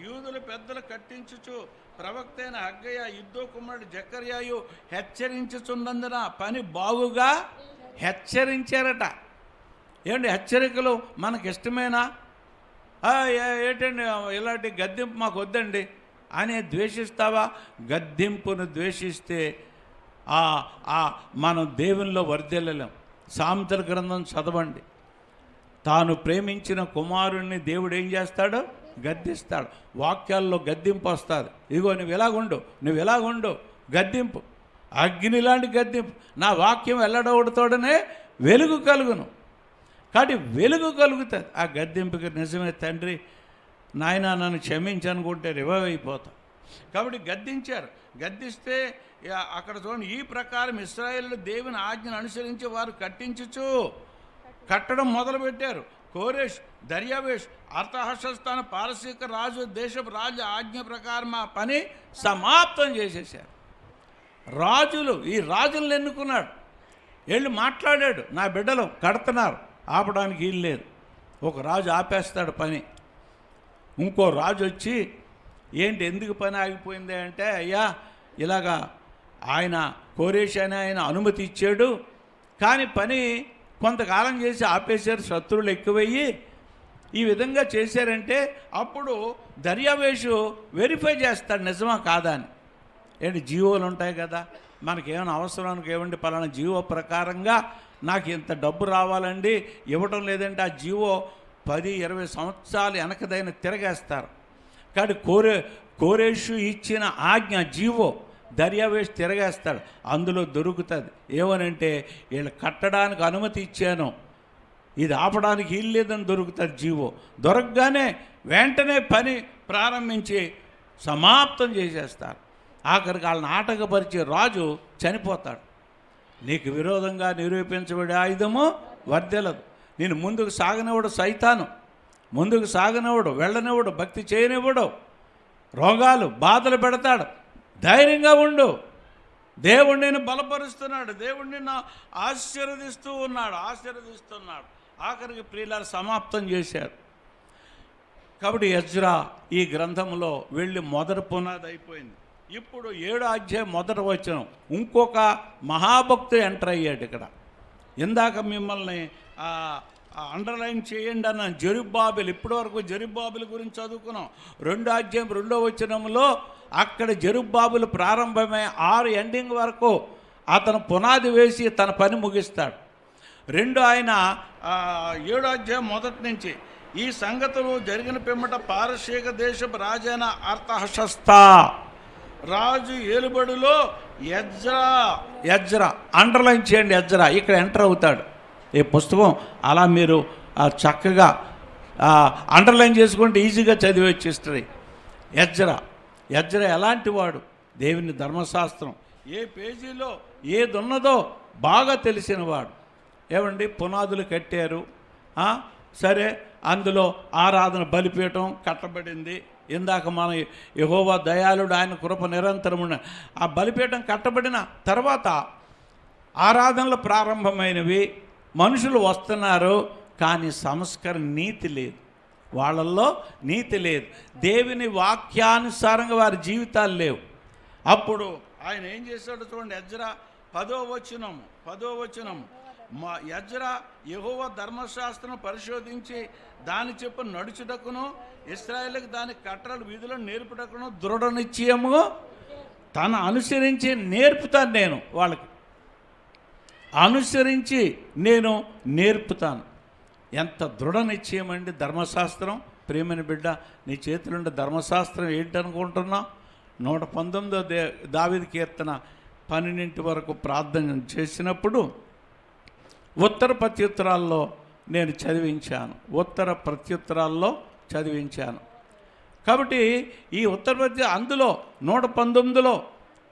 యూదుల పెద్దలు కట్టించుచు ప్రవక్త అయిన హగ్గయ్య ఇద్దో కుమారుడు జకర్యాయు హెచ్చరించుచున్నందున పని బాగుగా హెచ్చరించారట. ఏమండి, హెచ్చరికలు మనకి ఇష్టమేనా? ఏంటండి ఇలాంటి గద్దెంపు మాకు వద్దండి అని ద్వేషిస్తావా? గద్దెంపును ద్వేషిస్తే మనం దేవునిలో వర్ధిల్లలేం. సామెతల గ్రంథం చదవండి. తాను ప్రేమించిన కుమారుణ్ణి దేవుడు ఏం చేస్తాడు? గద్దిస్తాడు. వాక్యాల్లో గద్దింపు వస్తుంది. ఇదిగో నువ్వు ఎలాగుండు గద్దింపు, అగ్ని లాంటి గద్దింపు. నా వాక్యం ఎల్లడవుడుతోడనే వెలుగు కలుగును. కాబట్టి వెలుగు కలుగుతుంది ఆ గద్దింపుకి. నిజమే తండ్రి, నాయన నన్ను క్షమించనుకుంటే రివైవ్ అయిపోతాం. కాబట్టి గద్దించారు. గద్దిస్తే అక్కడ చూడండి, ఈ ప్రకారం ఇశ్రాయేలు దేవుని ఆజ్ఞను అనుసరించి వారు కట్టడం మొదలుపెట్టారు. కోరెష్, దర్యావేష్, అర్తహషస్థాన పారసీక రాజు దేశపు రాజు ఆజ్ఞ ప్రకారం ఆ పని సమాప్తం చేసేసారు. ఈ రాజులను ఎన్నుకున్నాడు. వెళ్ళి మాట్లాడాడు, నా బిడ్డలు కడుతున్నారు, ఆపడానికి వీలు లేదు. ఒక రాజు ఆపేస్తాడు పని. ఇంకో రాజు వచ్చి ఏంటి ఎందుకు పని ఆగిపోయింది అంటే, అయ్యా ఇలాగా కోరేష్ అని ఆయన అనుమతి ఇచ్చాడు, కానీ పని కొంతకాలం చేసి ఆపేశారు, శత్రువులు ఎక్కువయ్యి ఈ విధంగా చేశారంటే అప్పుడు దర్యావేషు వెరిఫై చేస్తాడు నిజమా కాదా అని. ఏంటి జీవోలు ఉంటాయి కదా, మనకేమైనా అవసరానికి ఏమండి పలానా జీవో ప్రకారంగా నాకు ఇంత డబ్బు రావాలండి, ఇవ్వటం లేదంటే ఆ జీవో 10-20 సంవత్సరాలు వెనకదైన తిరగేస్తారు. కానీ కోరేషు ఇచ్చిన ఆజ్ఞ జీవో దర్యావేష్ తిరగేస్తాడు. అందులో దొరుకుతుంది ఏమనంటే, వీళ్ళు కట్టడానికి అనుమతి ఇచ్చాను, ఇది ఆపడానికి వీలు లేదని దొరుకుతుంది జీవో. దొరకగానే వెంటనే పని ప్రారంభించి సమాప్తం చేసేస్తారు. ఆఖరికి వాళ్ళని ఆటంకపరిచే రాజు చనిపోతాడు. నీకు విరోధంగా నిరూపించబడే ఆయుధము వర్ధెలదు. నేను ముందుకు సాగనివ్వడు సైతాను, ముందుకు సాగనివ్వడు, వెళ్ళనివ్వడు, భక్తి చేయనివ్వడు, రోగాలు బాధలు పెడతాడు. ధైర్యంగా ఉండు, దేవుడు నేను బలపరుస్తున్నాడు, దేవుడు నిన్ను ఆశీర్వదిస్తున్నాడు. ఆఖరికి ప్రియులారు సమాప్తం చేశారు. కాబట్టి ఎజ్రా ఈ గ్రంథంలో వెళ్ళి మొదటి పునాది అయిపోయింది. ఇప్పుడు 7వ అధ్యాయం మొదటి వచనం ఇంకొక మహాభక్తుడు ఎంటర్ అయ్యాడు ఇక్కడ. ఇందాక మిమ్మల్ని అండర్లైన్ చేయండి అన్న జెరుబ్బాబెలు. ఇప్పటి వరకు జెరుబ్బాబెలు గురించి చదువుకున్నాం. 2వ అధ్యాయం 2వ వచనంలో అక్కడ జెరుబ్బాబెలు ప్రారంభమై 6 ఎండింగ్ వరకు అతను పునాది వేసి తన పని ముగిస్తాడు. ఆయన 7వ అధ్యాయం మొదటి నుంచి ఈ సంగతులు జరిగిన పిమ్మట పారసీక దేశపు రాజైన అర్తహషస్త రాజు ఏలుబడిలో ఎజ్రా అండర్లైన్ చేయండి. ఎజ్రా ఇక్కడ ఎంటర్ అవుతాడు. ఈ పుస్తకం అలా మీరు చక్కగా అండర్లైన్ చేసుకుంటే ఈజీగా చదివేసి హిస్టరీ. ఎజ్రా ఎలాంటి వాడు? దేవుని ధర్మశాస్త్రం ఏ పేజీలో ఏది ఉన్నదో బాగా తెలిసినవాడు. ఏమండి, పునాదులు కట్టారు, సరే, అందులో ఆరాధన బలిపీఠం కట్టబడింది. ఇందాక మన యెహోవా దయాళుడు, ఆయన కృప నిరంతరం ఉన్న ఆ బలిపీఠం కట్టబడిన తర్వాత ఆరాధనలు ప్రారంభమైనవి, మనుషులు వస్తున్నారు, కానీ సంస్కరణ నీతి లేదు, వాళ్ళల్లో నీతి లేదు, దేవుని వాక్యానుసారంగా వారి జీవితాలు లేవు. అప్పుడు ఆయన ఏం చేశాడు చూడండి. ఎజ్రా 10వ వచనం ఎజ్రా యెహోవా ధర్మశాస్త్రం పరిశోధించి దాని చెప్పు నడుచుటకును ఇశ్రాయేలుకు దాని కట్టడలు విధులను నేర్పుటకును దృఢ నిశ్చయము తన అనుసరించి నేర్పుతాను. నేను వాళ్ళకి అనుసరించి నేను నేర్పుతాను. ఎంత దృఢ నిశ్చయం అండి ధర్మశాస్త్రం. ప్రియమైన బిడ్డ, నీ చేతులుండే ధర్మశాస్త్రం ఏంటనుకుంటున్నావు? 119వ దావీదు కీర్తన 12 వరకు ప్రార్థన చేసినప్పుడు ఉత్తర ప్రత్యుత్తరాల్లో నేను చదివించాను. కాబట్టి ఈ ఉత్తర అందులో 119లో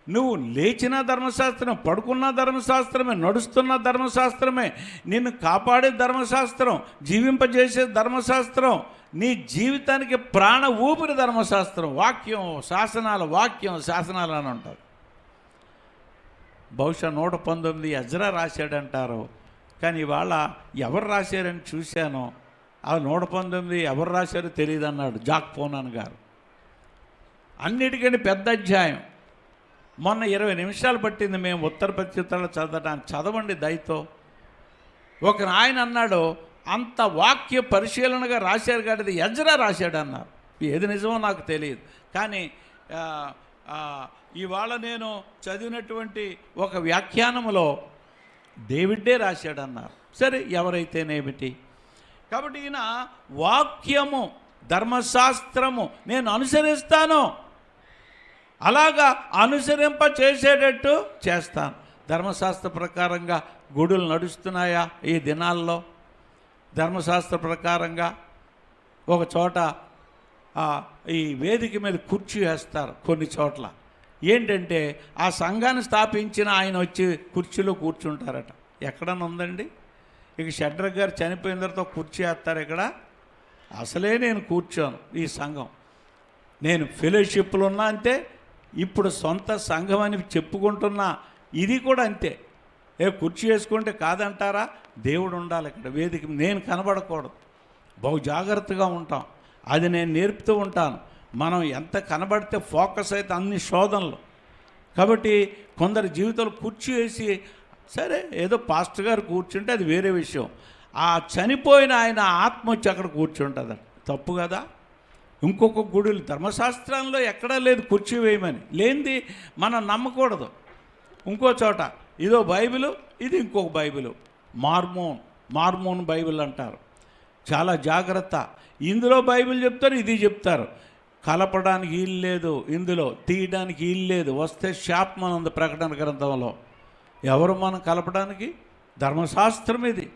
నువ్వు లేచిన ధర్మశాస్త్రం, పడుకున్న ధర్మశాస్త్రమే, నడుస్తున్న ధర్మశాస్త్రమే, నిన్ను కాపాడే ధర్మశాస్త్రం, జీవింపజేసే ధర్మశాస్త్రం, నీ జీవితానికి ప్రాణ ఊపిరి ధర్మశాస్త్రం. వాక్యం శాసనాలు అని ఉంటుంది. బహుశా 119 ఎజ్రా రాశాడంటారు, కానీ ఇవాళ ఎవరు రాశారని చూశానో ఆ 119 ఎవరు రాశారో తెలియదు అన్నాడు జాక్ పోనాన్ గారు. అన్నిటికంటే పెద్ద అధ్యాయం. మొన్న 20 నిమిషాలు పట్టింది మేము ఉత్తర ప్రత్యుత్తరాలు చదవడానికి. చదవండి దయతో. ఒక ఆయన అన్నాడు, అంత వాక్య పరిశీలనగా రాశారు కాబట్టి ఇది ఎజ్రా రాశాడు అన్నారు. ఏది నిజమో నాకు తెలియదు, కానీ ఇవాళ నేను చదివినటువంటి ఒక వ్యాఖ్యానంలో డేవిడ్డే రాశాడన్నారు. సరే, ఎవరైతేనేమిటి. కాబట్టి ఈయన వాక్యము, ధర్మశాస్త్రము నేను అనుసరిస్తాను, అలాగా అనుసరింప చేసేటట్టు చేస్తాను. ధర్మశాస్త్ర ప్రకారంగా గుడులు నడుస్తున్నాయా ఈ దినాల్లో? ధర్మశాస్త్ర ప్రకారంగా ఒక చోట ఈ వేదిక మీద కుర్చీ వేస్తారు కొన్ని చోట్ల. ఏంటంటే ఆ సంఘాన్ని స్థాపించిన ఆయన వచ్చి కుర్చీలో కూర్చుంటారట. ఎక్కడన్నా ఉందండి? ఇక షడ్రక్ గారు చనిపోయిన తర్వాత కుర్చీ వేస్తారు ఇక్కడ. అసలే నేను కూర్చోను. ఈ సంఘం నేను ఫెలోషిప్లు ఉన్నా అంతే, ఇప్పుడు సొంత సంఘం అని చెప్పుకుంటున్నా, ఇది కూడా అంతే. కుర్చీ వేసుకుంటే కాదంటారా? దేవుడు ఉండాలి ఇక్కడ వేదిక. నేను కనబడకూడదు. బహు జాగ్రత్తగా ఉంటాం. అది నేను నేర్పుతూ ఉంటాను. మనం ఎంత కనబడితే ఫోకస్ అయితే అన్ని శోధనలు. కాబట్టి కొందరి జీవితంలో కుర్చీ వేసి, సరే ఏదో పాస్టర్ గారు కూర్చుంటే అది వేరే విషయం. ఆ చనిపోయిన ఆయన ఆత్మ వచ్చి అక్కడ కూర్చుంటుంది. తప్పు కదా? ఇంకొక గుడులు ధర్మశాస్త్రంలో ఎక్కడా లేదు కుర్చీ వేయమని. లేనిది మనం నమ్మకూడదు. ఇంకో చోట ఇదో బైబిలు, ఇది ఇంకొక బైబిలు, మార్మోన్ బైబిల్ అంటారు. చాలా జాగ్రత్త. ఇందులో బైబిల్ చెప్తారు, ఇది చెప్తారు. కలపడానికి వీలు లేదు, ఇందులో తీయడానికి వీలు లేదు. వస్తే శాపం ఉంది ప్రకటన గ్రంథంలో. ఎవరు మనం కలపడానికి? ధర్మశాస్త్రం ఇది.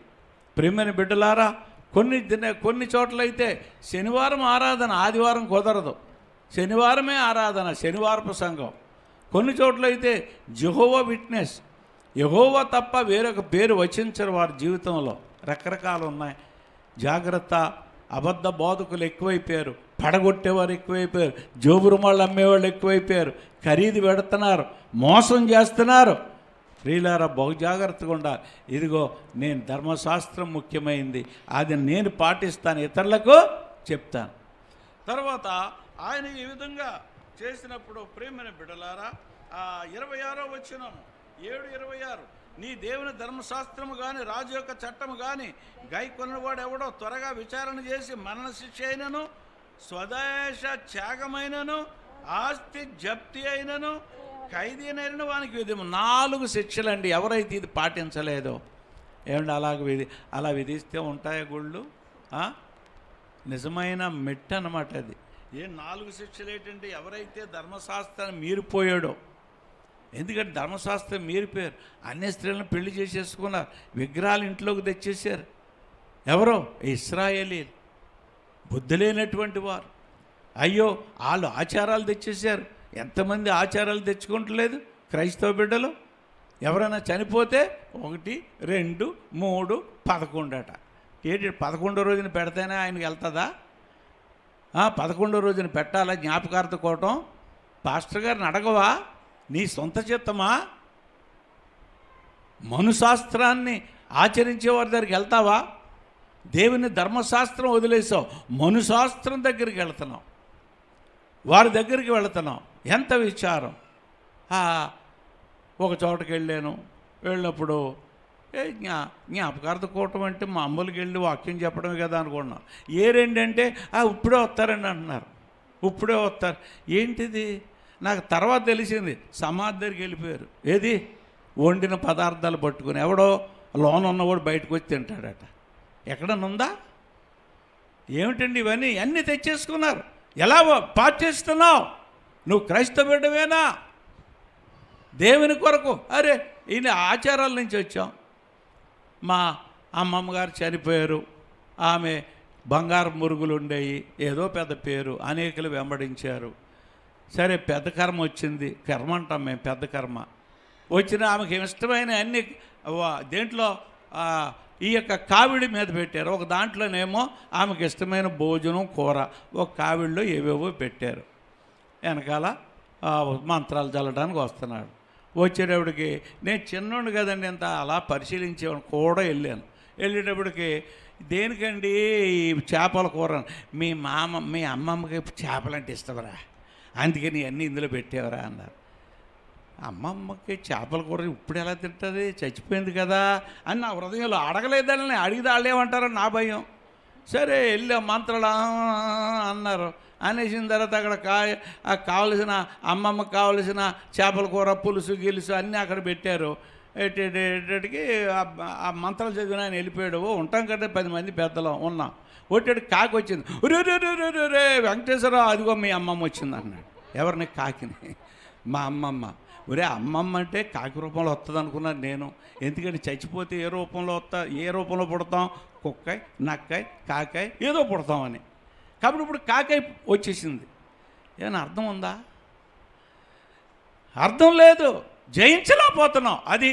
ప్రియమైన బిడ్డలారా, కొన్ని చోట్లయితే శనివారం ఆరాధన, ఆదివారం కుదరదు. శనివారమే ఆరాధన, శనివారపు సంఘం. కొన్ని చోట్ల అయితే జెహోవా విట్నెస్, యెహోవా తప్ప వేరొక పేరు వచించరు వారి జీవితంలో. రకరకాలు ఉన్నాయి. జాగ్రత్త. అబద్ధ బోధకులు ఎక్కువైపోయారు, పడగొట్టేవారు ఎక్కువైపోయారు, జోబురుమాళ్ళు అమ్మేవాళ్ళు ఎక్కువైపోయారు, ఖరీదు పెడుతున్నారు, మోసం చేస్తున్నారు. ప్రియులారా, బహు జాగ్రత్తగా ఉండాలి. ఇదిగో నేను ధర్మశాస్త్రం ముఖ్యమైంది, అది నేను పాటిస్తాను, ఇతరులకు చెప్తాను. తర్వాత ఆయన ఈ విధంగా చేసినప్పుడు ప్రేమైన బిడ్డలారా, 26వ వచనం 7:26, నీ దేవుని ధర్మశాస్త్రము కానీ రాజు యొక్క చట్టము కానీ గైకొన్నవాడు ఎవడో త్వరగా విచారణ చేసి మరణ శిక్ష అయినను, స్వదేశ త్యాగమైనను, ఆస్తి జప్తి అయినను, ఖైదీనైనను వానికి విధి. 4 శిక్షలండి. ఎవరైతే ఇది పాటించలేదో ఏమండి అలా విధిస్తే ఉంటాయా గుళ్ళు? నిజమైన మెట్టు అన్నమాట అది. 4 శిక్షలు ఏంటంటే ఎవరైతే ధర్మశాస్త్రాన్ని మీరిపోయాడో, ఎందుకంటే ధర్మశాస్త్రం మీరిపోయారు, అన్ని స్త్రీలను పెళ్లి చేసేసుకున్నారు, విగ్రహాలు ఇంట్లోకి తెచ్చేసారు. ఎవరో ఇశ్రాయేలీలు, బుద్ధి లేనటువంటి వారు. అయ్యో, వాళ్ళు ఆచారాలు తెచ్చేసారు. ఎంతమంది ఆచారాలు తెచ్చుకుంటలేదు క్రైస్తవ బిడ్డలు? ఎవరైనా చనిపోతే 1, 2, 3, 11 ఏంటి 11వ రోజున పెడితేనే ఆయనకి వెళ్తుందా? 11వ రోజున పెట్టాలా జ్ఞాపకార్థ కోవటం? పాస్టర్ గారిని అడగవా? నీ సొంత చిత్తమా? మనుశాస్త్రాన్ని ఆచరించే వారి దగ్గరికి వెళ్తావా? దేవుని ధర్మశాస్త్రం వదిలేసావు, మనుశాస్త్రం దగ్గరికి వెళ్తున్నావు, వారి దగ్గరికి వెళుతున్నావు. ఎంత విచారం. ఒక చోటకి వెళ్ళినప్పుడు జ్ఞాపకార్థ కూటం అంటే మామూలుగా వెళ్ళి వాక్యం చెప్పడమే కదా అనుకున్నాం. ఏంటంటే ఇప్పుడే వస్తారండి అంటున్నారు. ఇప్పుడే వస్తారు ఏంటిది? నాకు తర్వాత తెలిసింది, సమాధి దగ్గరికి వెళ్ళిపోయారు. ఏది? వండిన పదార్థాలు పట్టుకుని ఎవడో లోన ఉన్నవాడు బయటకు వచ్చి తింటాడట. ఎక్కడనుందా? ఏమిటండి ఇవన్నీ? అన్నీ తెచ్చేసుకున్నారు. ఎలా పాటిస్తున్నావు? నువ్వు క్రైస్తవ బిడ్డవేనా? దేవుని కొరకు అరే ఈయన ఆచారాల నుంచి వచ్చాం. మా అమ్మమ్మ గారు చనిపోయారు, ఆమె బంగారు మురుగులు ఉండేవి, ఏదో పెద్ద పేరు, అనేకులు వెంబడించారు. సరే పెద్ద కర్మ వచ్చింది, కర్మ అంటాం మేము, పెద్ద కర్మ వచ్చిన ఆమెకి ఇష్టమైన అన్ని దేంట్లో ఈ యొక్క కావిడి మీద పెట్టారు. ఒక దాంట్లోనేమో ఆమెకి ఇష్టమైన భోజనం, కూర, ఒక కావిడిలో ఏవేవో పెట్టారు. వెనకాల మంత్రాలు చల్లడానికి వస్తున్నాడు. వచ్చేటప్పటికి నేను చిన్నోడు కదండి, ఎంత అలా పరిశీలించేవాడు కూడా వెళ్ళేటప్పటికి దేనికండి ఈ చేపల కూర? మీ అమ్మమ్మకి చేపలంటే ఇష్టమరా, అందుకని అన్నీ ఇందులో పెట్టేవరా అన్నారు. అమ్మమ్మకి చేపల కూర ఇప్పుడు ఎలా తింటుంది, చచ్చిపోయింది కదా అని నా హృదయంలో. అడగలేదని అడిగితే వాళ్ళు ఏమంటారో నా భయం. సరే వెళ్ళి మంత్రాలు అన్నారు. అనేసిన తర్వాత అక్కడ కావలసిన అమ్మమ్మకి కావలసిన చేపల కూర, పులుసు గిలుసు అన్నీ అక్కడ పెట్టారు. ఎట్టేటికి ఆ మంత్రాలు చదివిన ఆయన వెళ్ళిపోయాడు. ఉంటాం కదా 10 మంది పెద్దలు ఉన్నాం. ఒకటి కాకి వచ్చింది. రే వెంకటేశ్వరరావు, అదిగో మీ అమ్మమ్మ వచ్చింది అన్నాడు. ఎవరిని? కాకిని. మా అమ్మమ్మ. ఒరే అమ్మమ్మ అంటే కాకి రూపంలో వస్తుంది అనుకున్నాను నేను. ఎందుకంటే చచ్చిపోతే ఏ రూపంలో పుడతాం? కుక్కాయ, నక్కాయ, కాకాయ ఏదో పుడతామని. కాబట్టి ఇప్పుడు కాకాయ వచ్చేసింది. ఏమైనా అర్థం ఉందా? అర్థం లేదు. జయించలేకపోతున్నాం. అది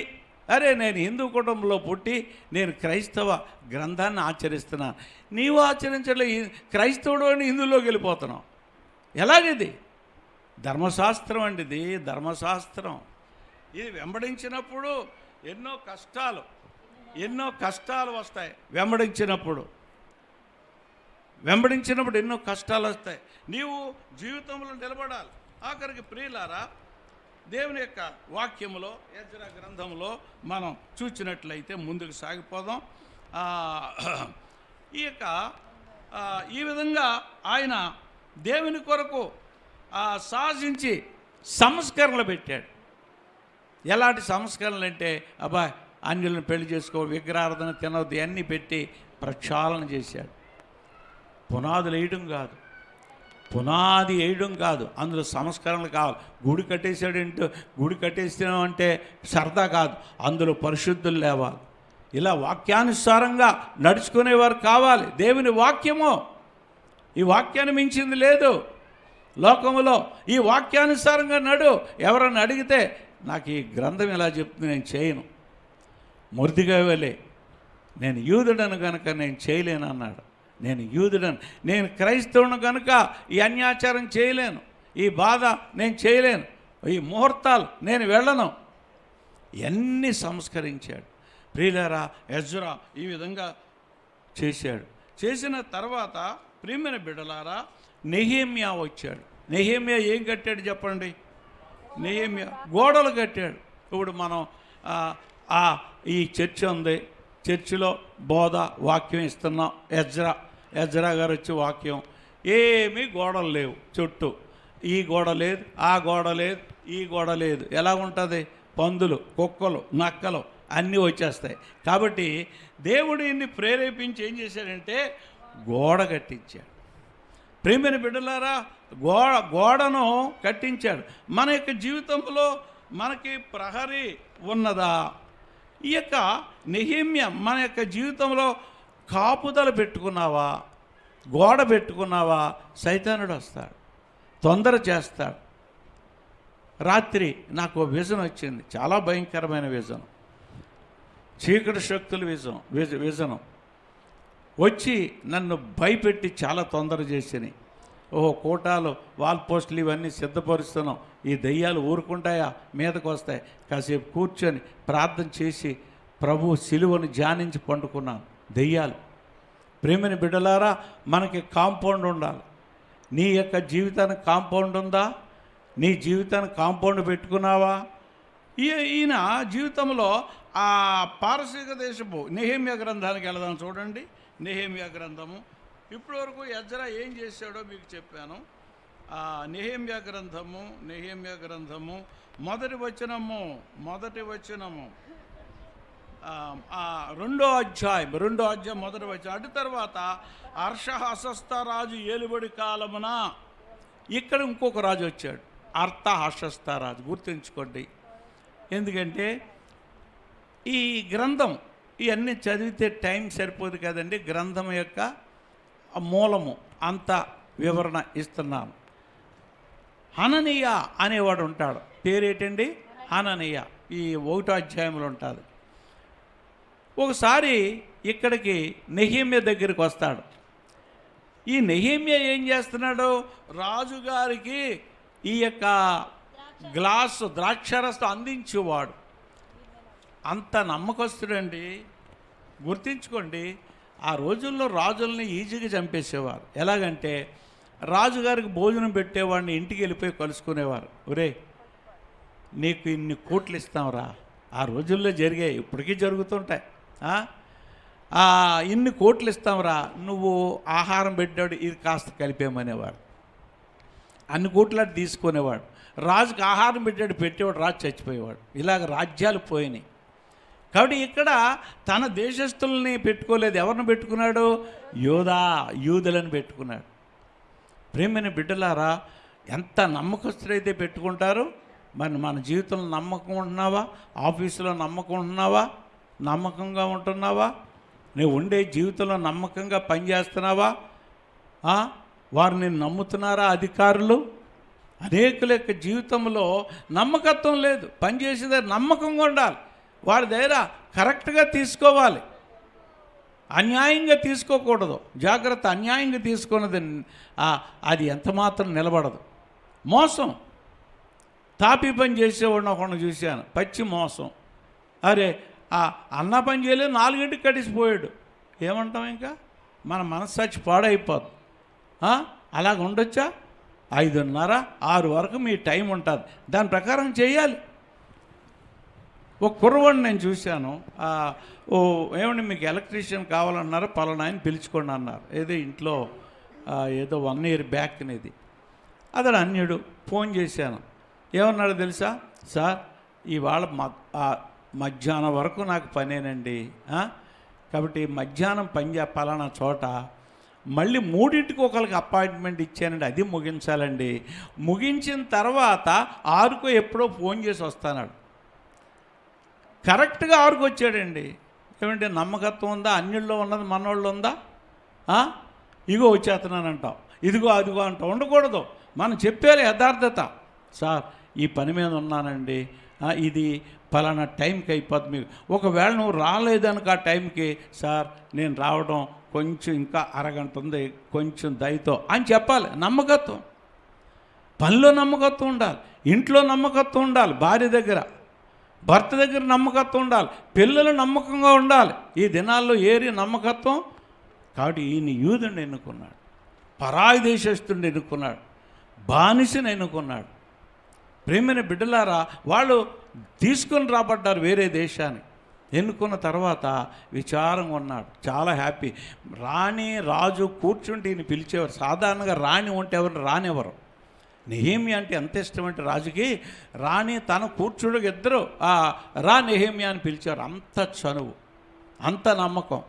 అరే నేను హిందూ కుటుంబంలో పుట్టి నేను క్రైస్తవ గ్రంథాన్ని ఆచరిస్తున్నాను, నీవు ఆచరించలే, క్రైస్తవుడు అని హిందువులోకి వెళ్ళిపోతున్నావు. ఎలాగిది? ధర్మశాస్త్రం అండి ఇది, ధర్మశాస్త్రం. ఇది వెంబడించినప్పుడు ఎన్నో కష్టాలు వస్తాయి. వెంబడించినప్పుడు ఎన్నో కష్టాలు వస్తాయి. నీవు జీవితంలో నిలబడాలి. ఆఖరికి ప్రియులారా, దేవుని యొక్క వాక్యములో ఎజ్రా గ్రంథంలో మనం చూచినట్లయితే ముందుకు సాగిపోదాం. ఈ విధంగా ఆయన దేవుని కొరకు సాధించి సంస్కరణలు పెట్టాడు. ఎలాంటి సంస్కరణలు అంటే అన్యులను పెళ్లి చేసుకో, విగ్రహారాధన, తినవద్దు, అన్నీ పెట్టి ప్రక్షాళన చేశాడు. పునాది వేయడం కాదు, అందులో సంస్కరణలు కావాలి. గుడి కట్టేశాడంటే గుడి కట్టేసామంటే సరదా కాదు, అందులో పరిశుద్ధులు లేవాలి. ఇలా వాక్యానుసారంగా నడుచుకునేవారు కావాలి. దేవుని వాక్యము, ఈ వాక్యాన్ని మించింది లేదు. లోకములో ఈ వాక్యానుసారంగా నడు. ఎవరన్నా అడిగితే నాకు ఈ గ్రంథం ఇలా చెప్తుంది, నేను చేయను. మొర్దిగా వెళ్ళే నేను యూదుడను కనుక నేను చేయలేను అన్నాడు. నేను యూదుడను, నేను క్రైస్తవును కనుక ఈ అన్యాచారం చేయలేను, ఈ బాధ నేను చేయలేను, ఈ ముహూర్తాలు నేను వెళ్ళను. ఎన్ని సంస్కరించాడు ప్రియులారా. ఎజ్రా ఈ విధంగా చేశాడు. చేసిన తర్వాత ప్రియమైన బిడ్డలారా, నెహెమ్యా వచ్చాడు. నెహెమ్యా ఏం కట్టాడు చెప్పండి? నెహెమ్యా గోడలు కట్టాడు. ఇప్పుడు మనం ఈ చర్చ్ ఉంది, చర్చిలో బోధ వాక్యం ఇస్తున్నాం. ఎజ్రా గారు వచ్చి వాక్యం, ఏమీ గోడలు లేవు చుట్టూ. ఈ గోడ లేదు, ఆ గోడ లేదు, ఈ గోడ లేదు. ఎలా ఉంటుంది? పందులు, కుక్కలు, నక్కలు అన్నీ వచ్చేస్తాయి. కాబట్టి దేవుడు ఇన్ని ప్రేరేపించి ఏం చేశాడంటే గోడ కట్టించాడు. ప్రియమైన బిడ్డలారా, గోడను కట్టించాడు. మన యొక్క జీవితంలో మనకి ప్రహరీ ఉన్నదా? ఈ యొక్క నెహెమ్యా మన యొక్క జీవితంలో కాపుదల పెట్టుకున్నావా? గోడ పెట్టుకున్నావా? సైతానుడు వస్తాడు, తొందర చేస్తాడు. రాత్రి నాకు విజన్ వచ్చింది, చాలా భయంకరమైన విజన్, చీకటి శక్తుల విజనం వచ్చి నన్ను భయపెట్టి చాలా తొందర చేసినాయి. కోటాలు, వాల్ పోస్టులు ఇవన్నీ సిద్ధపరుస్తున్నాం. ఈ దెయ్యాలు ఊరుకుంటాయా? మీదకు వస్తాయి. కాసేపు కూర్చొని ప్రార్థన చేసి ప్రభు సిలువను ధ్యానించి పండుకున్నాను. దెయ్యాలు. ప్రేమని బిడ్డలారా, మనకి కాంపౌండ్ ఉండాలి. నీ యొక్క జీవితానికి కాంపౌండ్ ఉందా? నీ జీవితానికి కాంపౌండ్ పెట్టుకున్నావా? ఈయన జీవితంలో ఆ పారసీక దేశపు నెహెమ్యా గ్రంథానికి వెళదాం. చూడండి, నెహెమ్యా గ్రంథము. ఇప్పటి వరకు ఎజ్రా ఏం చేశాడో మీకు చెప్పాను. నెహెమ్యా గ్రంథము మొదటి వచనము రెండో అధ్యాయం మొదటి వచనం. అటు తర్వాత అర్షహశస్త రాజు ఏలుబడి కాలమున ఇక్కడ ఇంకొక రాజు వచ్చాడు, అర్తహశస్త రాజు. గుర్తుంచుకోండి, ఎందుకంటే ఈ గ్రంథం ఇవన్నీ చదివితే టైం సరిపోదు కదండి. గ్రంథం యొక్క మూలము అంత వివరణ ఇస్తున్నాను. హననీయ అనేవాడు ఉంటాడు. పేరేటండి? హననీయ. ఈ 1వ అధ్యాయంలో ఉంటుంది. ఒకసారి ఇక్కడికి నెహెమ్యా దగ్గరికి వస్తాడు. ఈ నెహెమ్యా ఏం చేస్తున్నాడు? రాజుగారికి ఈ యొక్క గ్లాసు ద్రాక్షరసం అందించేవాడు. అంత నమ్మకస్తుడండి. గుర్తించుకోండి, ఆ రోజుల్లో రాజుల్ని ఈజీగా చంపేసేవారు. ఎలాగంటే రాజుగారికి భోజనం పెట్టేవాడిని ఇంటికి వెళ్ళిపోయి కలుసుకునేవారు. ఒరే, నీకు ఇన్ని కోట్లు ఇస్తాంరా. ఆ రోజుల్లో జరిగాయి, ఇప్పటికీ జరుగుతుంటాయి. ఇన్ని కోట్లు ఇస్తాంరా, నువ్వు ఆహారం పెట్టాడు, ఇది కాస్త కలిపేమనేవాడు. అన్ని కోట్లు అటు తీసుకునేవాడు. రాజుకి ఆహారం పెట్టేవాడు, రాజు చచ్చిపోయేవాడు. ఇలాగ రాజ్యాలు పోయినాయి. కాబట్టి ఇక్కడ తన దేశస్తుల్ని పెట్టుకోలేదు. ఎవరిని పెట్టుకున్నాడు? యూదులను పెట్టుకున్నాడు. ప్రేమైన బిడ్డలారా, ఎంత నమ్మకస్తులైతే పెట్టుకుంటారు. మరి మన జీవితంలో నమ్మకం ఉంటున్నావా? ఆఫీసులో నమ్మకం ఉంటున్నావా? నమ్మకంగా ఉంటున్నావా? నువ్వు ఉండే జీవితంలో నమ్మకంగా పనిచేస్తున్నావా? వారిని నమ్ముతున్నారా అధికారులు? అనేకుల యొక్క జీవితంలో నమ్మకత్వం లేదు. పనిచేసేది నమ్మకంగా ఉండాలి. వాడి దగ్గర కరెక్ట్గా తీసుకోవాలి, అన్యాయంగా తీసుకోకూడదు. జాగ్రత్త, అన్యాయంగా తీసుకున్నది అది ఎంత మాత్రం నిలబడదు. మోసం, తాపీ పని చేసేవాడిని ఒకడిని చూశాను, పచ్చి మోసం. అరే, అన్న పని చేయలేదు, 4 కడిసిపోయాడు. ఏమంటాం? ఇంకా మన మనస్సాక్షి పాడైపోదు. అలాగ ఉండొచ్చా? 5:30, 6 వరకు మీ టైం ఉంటుంది, దాని ప్రకారం చేయాలి. ఒక కుర్రవాడిని నేను చూశాను. ఏమండి మీకు ఎలక్ట్రీషియన్ కావాలన్నారు, పలానా ఆయన పిలుచుకోండి అన్నారు. ఏదో ఇంట్లో ఏదో 1 year బ్యాక్ అనేది. అతడు అన్యుడు. ఫోన్ చేశాను. ఏమన్నాడు తెలుసా? సార్, ఇవాళ మధ్యాహ్నం వరకు నాకు పనేనండి. కాబట్టి మధ్యాహ్నం పలానా చోట మళ్ళీ 3ంటికి ఒకరికి అపాయింట్మెంట్ ఇచ్చానండి, అది ముగించాలండి. ముగించిన తర్వాత 6కో ఎప్పుడో ఫోన్ చేసి వస్తానాడు. కరెక్ట్గా 6కి వచ్చాడండి. ఏమంటే నమ్మకత్వం ఉందా? అన్యుల్లో ఉన్నది మనోళ్ళు ఉందా? ఇగో వచ్చేస్తున్నానంటాం, ఇదిగో అదిగో అంటాం. ఉండకూడదు. మనం చెప్పాలి యథార్థత. సార్ ఈ పని మీద ఉన్నానండి, ఇది పలానా టైంకి అయిపోద్ది మీకు. ఒకవేళ నువ్వు రాలేదనుక ఆ టైంకి, సార్ నేను రావడం కొంచెం ఇంకా అరగంట ఉంది, కొంచెం దయతో అని చెప్పాలి. నమ్మకత్వం, పనిలో నమ్మకత్వం ఉండాలి, ఇంట్లో నమ్మకత్వం ఉండాలి, భార్య దగ్గర భర్త దగ్గర నమ్మకత్వం ఉండాలి, పిల్లలు నమ్మకంగా ఉండాలి. ఈ దినాల్లో ఏరి నమ్మకత్వం. కాబట్టి ఈయన యూదుని ఎన్నుకున్నాడు, పరాయి దేశస్తుడిని ఎన్నుకున్నాడు, బానిసని ఎన్నుకున్నాడు. ప్రేమైన బిడ్డలారా, వాళ్ళు తీసుకొని రాబడ్డారు వేరే దేశానికి. ఎన్నుకున్న తర్వాత విచారంగా ఉన్నాడు, చాలా హ్యాపీ. రాణి రాజు కూర్చుంటే ఈయన పిలిచేవారు. సాధారణంగా రాణి ఉంటే ఎవరిని రానివ్వరు. నెహెమ్యా అంటే ఎంత ఇష్టం అంటే రాజుకి, రాణి తన కూర్చుండగా ఇద్దరు రా నెహెమ్యా అని పిలిచారు. అంత చనువు, అంత నమ్మకం.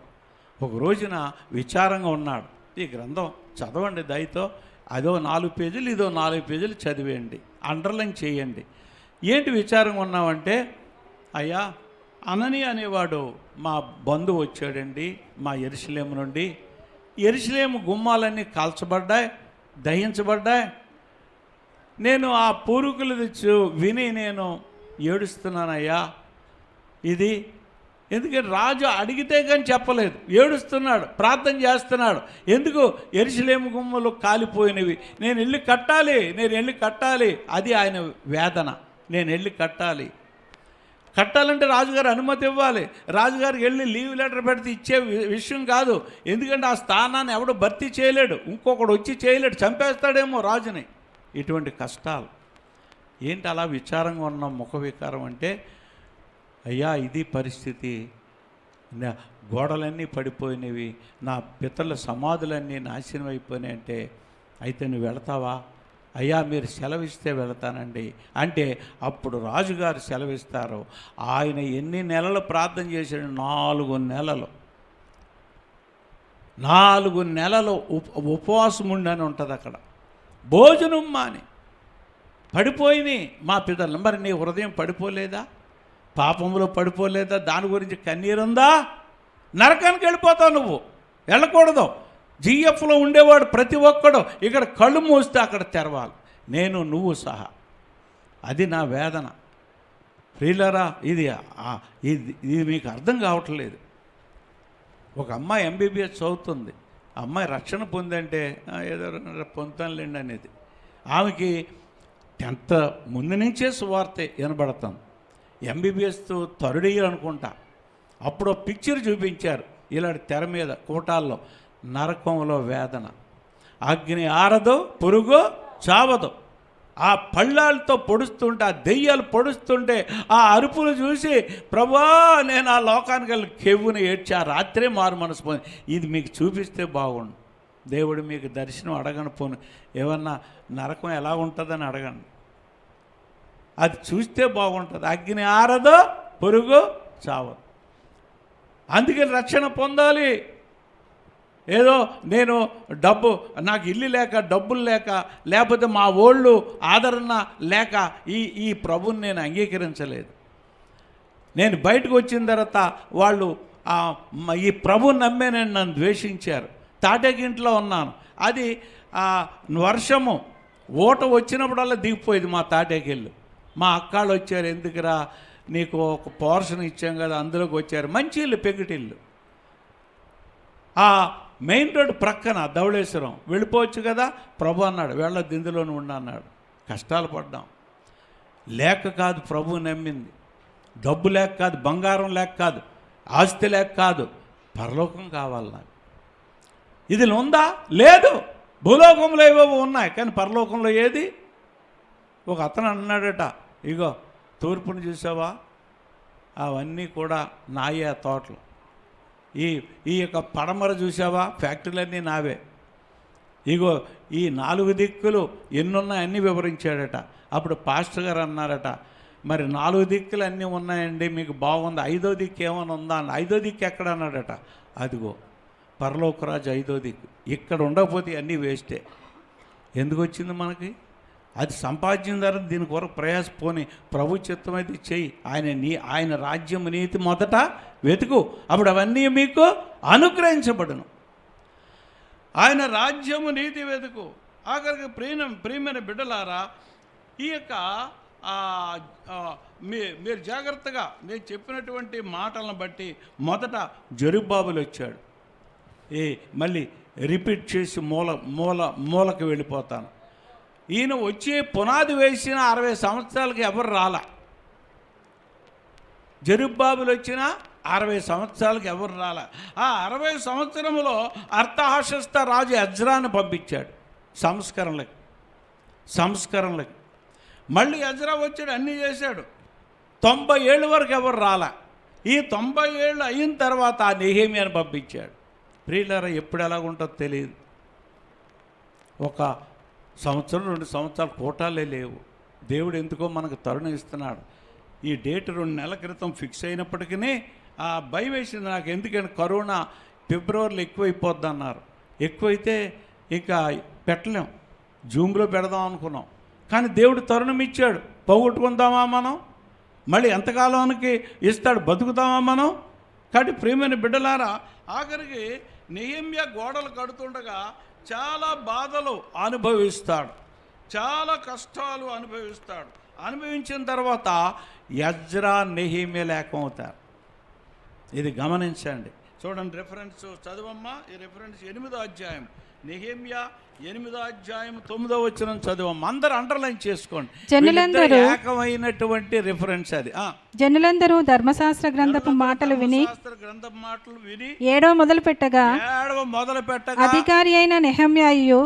ఒక రోజున విచారంగా ఉన్నాడు. ఈ గ్రంథం చదవండి దయతో. అదో 4 పేజీలు, ఇదో 4 పేజీలు చదివేయండి, అండర్లైన్ చేయండి. ఏంటి విచారంగా ఉన్నామంటే, అయ్యా అనని అనేవాడు మా బంధువు వచ్చాడండి మా యెరూషలేము నుండి. యెరూషలేము గుమ్మాలన్నీ కాల్చబడ్డాయి, దహించబడ్డాయి. నేను ఆ పూర్వీకులది విని నేను ఏడుస్తున్నానయ్యా. ఇది ఎందుకంటే రాజు అడిగితే కానీ చెప్పలేదు, ఏడుస్తున్నాడు, ప్రార్థన చేస్తున్నాడు. ఎందుకు? యెరూషలేము గుమ్మలు కాలిపోయినవి, నేను వెళ్ళి కట్టాలి. అది ఆయన వేదన. నేను వెళ్ళి కట్టాలంటే రాజుగారు అనుమతి ఇవ్వాలి. రాజుగారికి వెళ్ళి లీవ్ లెటర్ పెడితే ఇచ్చే విషయం కాదు. ఎందుకంటే ఆ స్థానాన్ని ఎవడు భర్తీ చేయలేడు, ఇంకొకడు వచ్చి చేయలేడు, చంపేస్తాడేమో రాజుని. ఇటువంటి కష్టాలు. ఏంటి అలా విచారంగా ఉన్న ముఖ వికారం అంటే, అయ్యా ఇది పరిస్థితి, గోడలన్నీ పడిపోయినవి, నా పితరుల సమాధులన్నీ నాశనం అయిపోయినాయి అంటే, అయితే నువ్వు వెళతావా? అయ్యా మీరు సెలవిస్తే వెళతానండి అంటే, అప్పుడు రాజుగారు సెలవిస్తారు. ఆయన ఎన్ని నెలలు ప్రార్థన చేశాడు? 4 నెలలు. 4 నెలలు ఉపవాసం ఉండని ఉంటుంది అక్కడ. భోజనం మాని పడిపోయినాయి మా పితరులు. మరి నీ హృదయం పడిపోలేదా? పాపంలో పడిపోలేదా? దాని గురించి కన్నీరుందా? నరకానికి వెళ్ళిపోతావు నువ్వు, వెళ్ళకూడదు. జిఎఫ్లో ఉండేవాడు ప్రతి ఒక్కడు ఇక్కడ కళ్ళు మూస్తే అక్కడ తెరవాలి, నేను నువ్వు సహా. అది నా వేదన. ప్రియులారా, ఇది మీకు అర్థం కావట్లేదు. ఒక అమ్మాయి ఎంబీబీఎస్ చదువుతుంది. అమ్మాయి రక్షణ పొందంటే ఏదో పొందుతానులేండి అనేది. ఆమెకి 10th ముందు నుంచే సువార్తే వినబడతాం. ఎంబీబీఎస్ థర్డ్ ఇయర్ అనుకుంటా. అప్పుడు పిక్చర్ చూపించారు ఇలాంటి తెర మీద కూటాల్లో. నరకంలో వేదన, అగ్ని ఆరదు, పురుగు చావదు. ఆ పళ్ళాలతో పొడుస్తుంటే, ఆ దెయ్యాలు పొడుస్తుంటే ఆ అరుపులు చూసి, ప్రభా నేను ఆ లోకానికి వెళ్ళి కెవ్వుని ఏడ్చి ఆ రాత్రే మారు మనసు పోయి. ఇది మీకు చూపిస్తే బాగుండు. దేవుడు మీకు దర్శనం అడగను పోను, ఏమన్నా నరకం ఎలా ఉంటుందని అడగండి. అది చూస్తే బాగుంటుంది. అగ్ని ఆరదు, పురుగు చావదు. అందుకని రక్షణ పొందాలి. ఏదో నేను నాకు ఇల్లు లేక, డబ్బులు లేక, లేకపోతే మా ఓళ్ళు ఆదరణ లేక ఈ ప్రభుని నేను అంగీకరించలేదు. నేను బయటకు వచ్చిన తర్వాత వాళ్ళు ఈ ప్రభుని నమ్మేనని నన్ను ద్వేషించారు. తాటేకింట్లో ఉన్నాను. అది వర్షము ఓట వచ్చినప్పుడల్లా దిగిపోయేది మా తాటేకిల్లు. మా అక్కాళ్ళు వచ్చారు, ఎందుకురా నీకు ఒక పోర్షన్ ఇచ్చాం కదా అందులోకి వచ్చారు. మంచి ఇల్లు, పెంకుటిల్లు. ఆ మెయిన్ రోడ్ ప్రక్కన ధవళేశ్వరం, వెళ్ళిపోవచ్చు కదా. ప్రభు అన్నాడు వెళ్ళొద్దు, ఇందులోనే ఉండు అన్నాడు. కష్టాలు పడ్డాం. లేక కాదు ప్రభు నమ్మింది, డబ్బు లేక కాదు, బంగారం లేక కాదు, ఆస్తి లేక కాదు, పరలోకం కావాలి నాకు. ఇది ఉందా? లేదు. భూలోకంలో ఏవో ఉన్నాయి, కానీ పరలోకంలో ఏది? ఒక అతను అన్నాడట, ఇగో తూర్పుని చూసావా, అవన్నీ కూడా నాయే తోటలు. ఈ యొక్క పడమర చూసావా, ఫ్యాక్టరీలన్నీ నావే. ఇగో ఈ 4 దిక్కులు ఎన్నున్నాయి అన్నీ వివరించాడట. అప్పుడు పాస్టర్ గారు అన్నారట, మరి 4 దిక్కులు అన్నీ ఉన్నాయండి, మీకు బాగుంది, 5వ దిక్కు ఏమైనా ఉందా అని. 5వ దిక్కు ఎక్కడ అన్నాడట. అదిగో పరలోకరాజు 5వ దిక్కు. ఇక్కడ ఉండకపోతే అన్నీ వేస్టే. ఎందుకు వచ్చింది మనకి? అది సంపాదించిన తర్వాత దీని కొరకు ప్రయాసపోని, ప్రభు చిత్తమైతే చెయ్యి. ఆయన రాజ్యం నీతి మొదట వెతుకు, అప్పుడు అవన్నీ మీకు అనుగ్రహించబడును. ఆయన రాజ్యము నీతి వెతుకు, ఆఖరికి ప్రియమైన బిడ్డలారా, ఈ యొక్క మీరు జాగ్రత్తగా నేను చెప్పినటువంటి మాటలను బట్టి మొదట జెరుబ్బాబెలు వచ్చాడు. మళ్ళీ రిపీట్ చేసి మూలకి వెళ్ళిపోతాను. ఈయన వచ్చి పునాది వేసిన 60 సంవత్సరాలకి ఎవరు రాలా. జెరుబ్బాబెలు వచ్చిన 60 సంవత్సరాలకి ఎవరు రాలా. ఆ 60 సంవత్సరంలో అర్థహషస్త రాజు ఎజ్రాను పంపించాడు సంస్కరణలకి. మళ్ళీ ఎజ్రా వచ్చాడు, అన్నీ చేశాడు. 90 ఏళ్ళ వరకు ఎవరు రాలా. ఈ 90 ఏళ్ళు అయిన తర్వాత ఆ నెహెమ్యాను పంపించాడు. ప్రియులారా, ఎప్పుడు ఎలాగుంటుందో తెలియదు. 1 సంవత్సరం 2 సంవత్సరాలు కోటాలే లేవు. దేవుడు ఎందుకో మనకు తరుణం ఇస్తున్నాడు. ఈ డేట్ 2 నెలల క్రితం ఫిక్స్ అయినప్పటికీ ఆ భయం వేసింది నాకు. ఎందుకంటే కరోనా ఫిబ్రవరిలో ఎక్కువైపోద్ది అన్నారు. ఎక్కువైతే ఇంకా పెట్టలేం, జూమ్లో పెడదాం అనుకున్నాం. కానీ దేవుడు తరుణం ఇచ్చాడు. పోగొట్టుకుందామా మనం? మళ్ళీ ఎంతకాలానికి ఇస్తాడు? బతుకుతామా మనం? కాబట్టి ప్రియమైన బిడ్డలారా, ఆఖరికి నెహెమ్యా గోడలు కడుతుండగా చాలా బాధలు అనుభవిస్తాడు, చాలా కష్టాలు అనుభవిస్తాడు. అనుభవించిన తర్వాత ఎజ్రా నెహెమ్యా ఏకమవుతారు. ఇది గమనించండి. చూడండి, రిఫరెన్స్ చదవమ్మా. ఈ రిఫరెన్స్ 8వ అధ్యాయం, నెహెమ్యా 8వ అధ్యాయం 9వ వచనం చదవమ్మా. అందరూ అండర్లైన్ చేసుకోండి. జనులందరూ ఏకమైనటువంటి రిఫరెన్స్ అది. జనులందరూ ధర్మశాస్త్ర గ్రంథపు మాటలు విని 7వ మొదలు పెట్టగా అధికారి అయిన నెహెమ్యాయు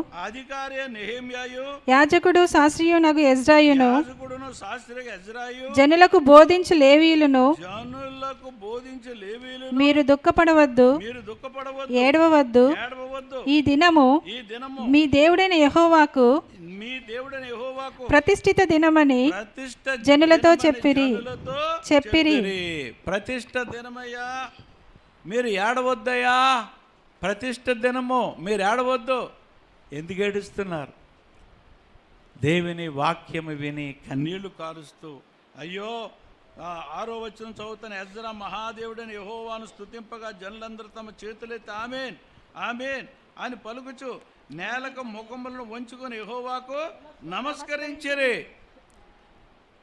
యాజకుడు శాస్త్రీయునగు ఎజ్రాయును జనులకు బోధించు లేవీయులను మీరు దుఃఖపడవద్దు, ఏడవవద్దు. ఈ దినము మీ దేవుడైన యెహోవాకు ప్రతిష్ఠిత దినమని జనులతో చెప్పిరి. ప్రతిష్ఠ దినమయ్యా, మీరు ఏడవద్దయ్యా. ప్రతిష్ఠ దినము, మీరు ఏడవద్దు. ఎందుకు ఏడుస్తున్నారు? దేవుని వాక్యము విని కన్నీళ్లు కారుస్తూ, అయ్యో 6వ వచనం చదువుతాను. ఎజ్రా మహాదేవుడని యెహోవాను స్తుతింపగా జనులందరూ తమ చేతులెత్తి ఆమేన్ ఆమేన్ అని పలుకుచు నేలకు ముఖములను వంచుకొని యెహోవాకు నమస్కరించరే.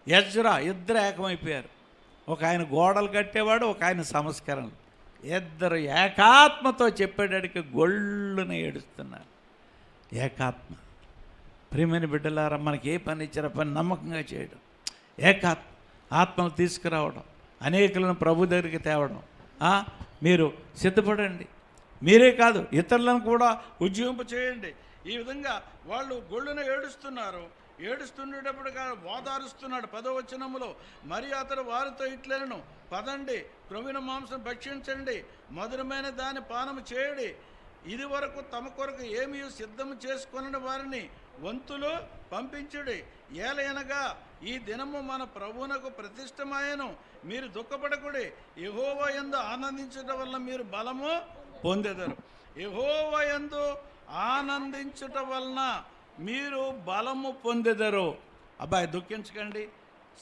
ఎజ్రా ఇద్దరు ఏకమైపోయారు. ఒక ఆయన గోడలు కట్టేవాడు, ఒక ఆయన సంస్కరణ. ఇద్దరు ఏకాత్మతో చెప్పేటడికి గొళ్ళున ఏడుస్తున్నారు. ఏకాత్మ. ప్రియమైన బిడ్డలారా, మనకి ఏ పని ఇచ్చారో పని నమ్మకంగా చేయడం, ఏకాత్మ, ఆత్మను తీసుకురావడం, అనేకులను ప్రభు దగ్గరికి తేవడం. మీరు సిద్ధపడండి. మీరే కాదు, ఇతరులను కూడా ఉజ్జీవింప చేయండి. ఈ విధంగా వాళ్ళు గొళ్ళున ఏడుస్తున్నారు. ఏడుస్తుండేటప్పుడు ఓదారుస్తున్నాడు. 10వ వచనములో, మరి అతడు వారితో ఇట్లనెను, పదండి, క్రొవ్విన మాంసం భక్షించండి, మధురమైన దాని పానము చేయడి. ఇది వరకు తమ కొరకు ఏమీ సిద్ధము చేసుకొనని వారిని వంతులు పంపించుడి. ఏలయనగా ఈ దినము మన ప్రభువునకు ప్రతిష్టమాయను. మీరు దుఃఖపడకుడి, యెహోవా యందు ఆనందించడం వల్ల మీరు బలము పొందెదరు. యెహోవా యందు ఆనందించుట వలన మీరు బలము పొందెదరు. అబ్బాయి, దుఃఖించకండి,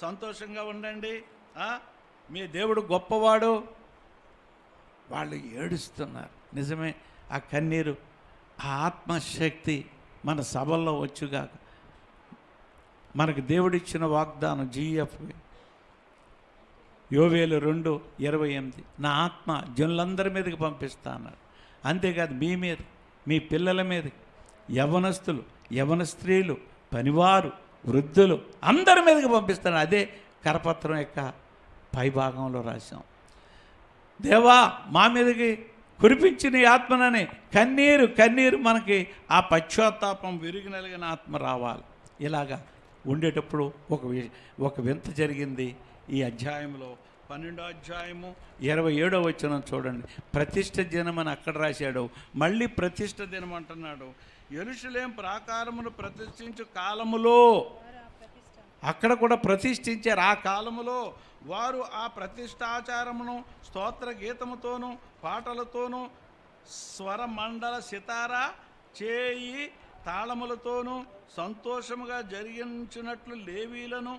సంతోషంగా ఉండండి. మీ దేవుడు గొప్పవాడు. వాళ్ళు ఏడుస్తున్నారు. నిజమే, ఆ కన్నీరు, ఆ ఆత్మశక్తి మన సభల్లో వచ్చుగాక. మనకు దేవుడిచ్చిన వాగ్దానం GF యోవేలు 2:28, నా ఆత్మ జనులందరి మీదకి పంపిస్తాను. అంతేకాదు, మీ మీద, మీ పిల్లల మీద, యవనస్తులు, యవన స్త్రీలు, పనివారు, వృద్ధులు అందరి మీదకి పంపిస్తాను. అదే కరపత్రం యొక్క పైభాగంలో రాశాం. దేవా, మా మీదకి కురిపించిన ఆత్మనని కన్నీరు మనకి ఆ పశ్చాత్తాపం విరిగి నలిగిన ఆత్మ రావాలి. ఇలాగా ఉండేటప్పుడు ఒక వింత జరిగింది ఈ అధ్యాయంలో. 12వ అధ్యాయము 27వ వచనం చూడండి. ప్రతిష్ఠ దినం అని అక్కడ రాశాడు, మళ్ళీ ప్రతిష్ఠ దినం అంటున్నాడు. యెరూషలేము ప్రాకారమును ప్రతిష్ఠించు కాలములో, అక్కడ కూడా ప్రతిష్ఠించారు. ఆ కాలములో వారు ఆ ప్రతిష్టాచారమును స్తోత్ర గీతముతోనూ పాటలతోనూ స్వరమండల సితారా చేయి తాళములతోనూ సంతోషముగా జరిగించినట్లు లేవీలను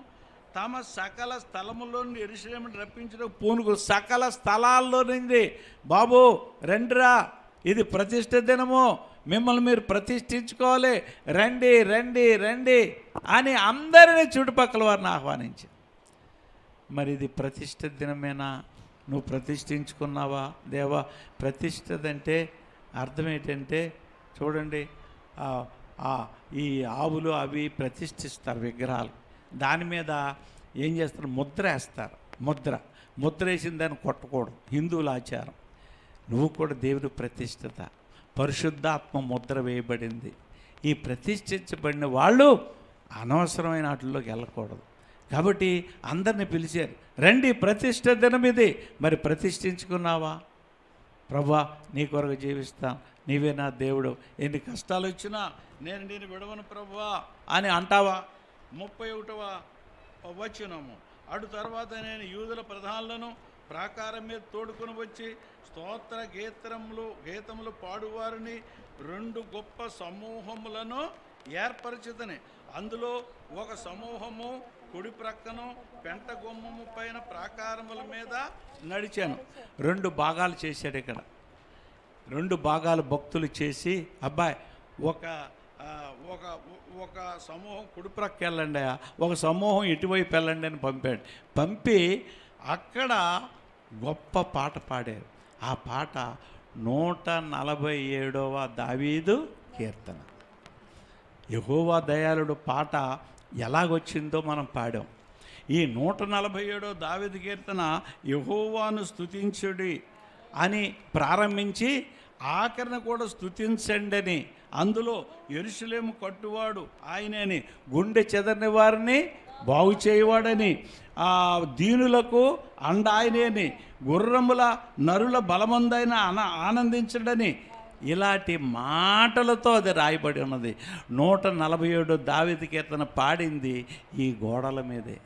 తమ సకల స్థలములో నుండి యెరూషలేమును రప్పించడం పూనుకు. సకల స్థలాల్లో నుండి, బాబు రండిరా, ఇది ప్రతిష్ఠ దినము, మిమ్మల్ని మీరు ప్రతిష్ఠించుకోవాలి, రండి రండి రండి అని అందరినీ చుట్టుపక్కల వారిని ఆహ్వానించి. మరి ఇది ప్రతిష్ఠ దినమేనా? నువ్వు ప్రతిష్ఠించుకున్నావా? దేవా, ప్రతిష్ఠ అంటే అర్థం ఏంటంటే చూడండి, ఈ ఆవులు అవి ప్రతిష్ఠిస్తారు విగ్రహాలు. దాని మీద ఏం చేస్తారు? ముద్ర వేస్తారు. ముద్ర వేసిన దాన్ని కొట్టకూడదు, హిందువుల ఆచారం. నువ్వు కూడా దేవుడు ప్రతిష్ఠిత, పరిశుద్ధాత్మ ముద్ర వేయబడింది. ఈ ప్రతిష్ఠించబడిన వాళ్ళు అనవసరమైన వాటిల్లోకి వెళ్ళకూడదు. కాబట్టి అందరిని పిలిచారు, రండి ప్రతిష్ఠ దినం ఇది. మరి ప్రతిష్ఠించుకున్నావా? ప్రభా, నీ కొరకు జీవిస్తాను, నీవే నా దేవుడు, ఎన్ని కష్టాలు వచ్చినా నేను విడవను ప్రభువా అని అంటావా? 31వ వచనము, అటు తర్వాత నేను యూదుల ప్రధానులను ప్రాకారం మీద తోడుకొని వచ్చి స్తోత్ర గీతములు పాడువారిని 2 గొప్ప సమూహములను ఏర్పరిచితని. అందులో ఒక సమూహము కుడి ప్రక్కను పెంట గుమ్మము పైన ప్రాకారముల మీద నడిచాను. 2 భాగాలు చేశాడు ఇక్కడ. 2 భాగాలు భక్తులు చేసి, అబ్బాయి ఒక సమూహం కుడి ప్రక్క వెళ్ళండి, ఒక సమూహం ఇటువైపు వెళ్ళండి అని పంపాడు. పంపి అక్కడ గొప్ప పాట పాడారు. ఆ పాట 147వ దావీదు కీర్తన. యెహోవా దయాళుడు పాట ఎలాగొచ్చిందో మనం పాడాం. ఈ 147వ దావీదు కీర్తన యెహోవాను స్తుతించుడి అని ప్రారంభించి ఆఖరణ కూడా స్తుతించండి అని, అందులో యెరూషలేము కట్టువాడు ఆయనని, గుండె చెదరని వారిని బాగు చేయవాడని, దీనులకు అండ ఆయనేని, గుర్రముల నరుల బలమందైన ఆనందించడని, ఇలాంటి మాటలతో అది రాయబడి ఉన్నది. 147 దావీదు కీర్తన పాడింది ఈ గోడల మీదే.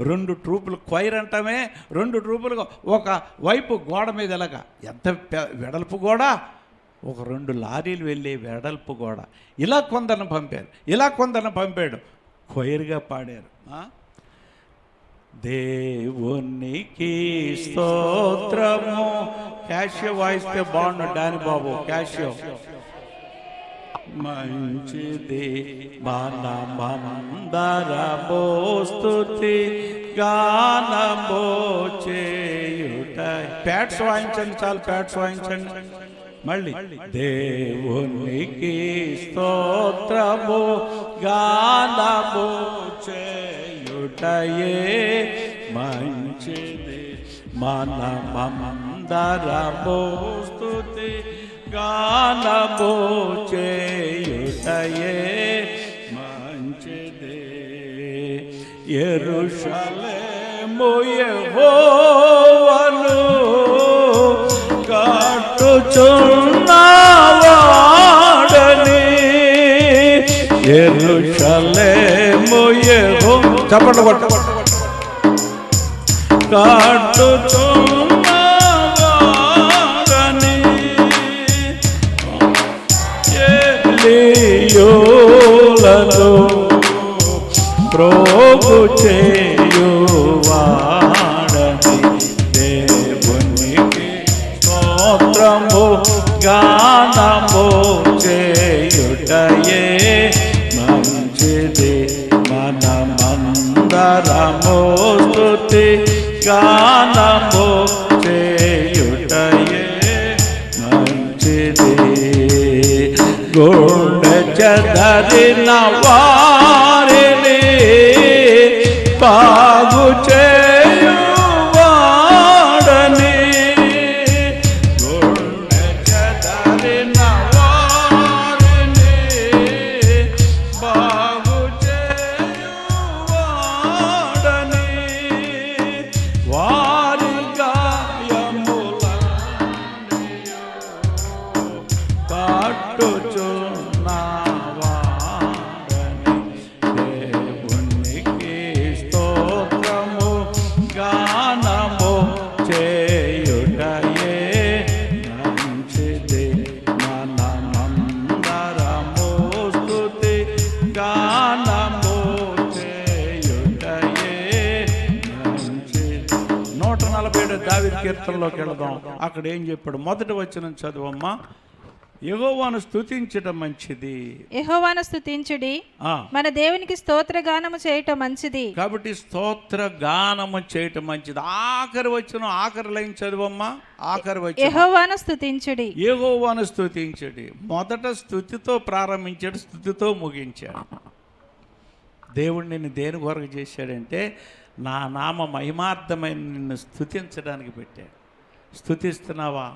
2 ట్రూపులు క్వైర్ అంటామే, 2 ట్రూపులు ఒక వైపు గోడ మీద ఎలాగా, ఎంత వెడల్పు గోడ, ఒక 2 లారీలు వెళ్ళే వెడల్పు గోడ. ఇలా కొందరిని పంపాడు, క్వైర్గా పాడారు. దేవునికి స్తోత్రము. క్యాషియో వాయిస్తే బాగుండు డాని బాబు, క్యాషియో. మంచిది మనమందరము స్తుతి గానము చేయుట. ప్యాట్స్ వాయించండి చాలు, ప్యాట్స్ వాయించండి. మళ్ళీ దేవునికి స్తోత్రము గానము చేయుటయే మంచిది మనమందరము స్తుతి గానము చేయుటయే మంచిది. యెరూషలేము యెహోవాను కట్టుచున్నవాడని, యెరూషలేము యెహోవా చప్పట్లు కొట్టు కట్టుచున్నవాడని, ఎలీయులను ప్రోగు చేయువాడని, దేవునికి స్తోత్రము గానము చేయుటయే మంచిది మనమందరము స్తుతి గానము చేయుటయే మంచిది. గుండె చెదరిన వారిని బాగు చేయువాడని, గుండె చెదరిన వారిని బాగు చేయువాడని, వారి గాయములన్నీ కట్టుచున్నవాడని, దేవునికి స్తోత్రము గానము చేయుటయే మంచిది మనమందరము స్తుతి గానము చేయుటయే మంచిది. 147 దావీదు కీర్తనలోకి వెళదాం. అక్కడ ఏం చెప్పాడు? మొదటి వచనం చదువమ్మా. యెహోవాను స్తుతించడం మంచిది. యెహోవాను స్తుతించుడి, ఆ, మన దేవునికి స్తోత్రగానము చేయటం మంచిది. కాబట్టి స్తోత్ర గానము చేయటం మంచిది. ఆఖరి వచనం, ఆఖరి లైన్ చదువమ్మా. ఆఖరి వచనం, యెహోవాను స్తుతించుడి. యెహోవాను స్తుతించడి. మొదట స్తుతితో ప్రారంభించాడు, స్తుతితో ముగించాడు. దేవుడు నిన్ను దేని కొరకు చేశాడంటే నా నామ మహిమార్థమైన నిన్ను స్తుతించడానికి పెట్టాడు. స్తుతిస్తున్నావా?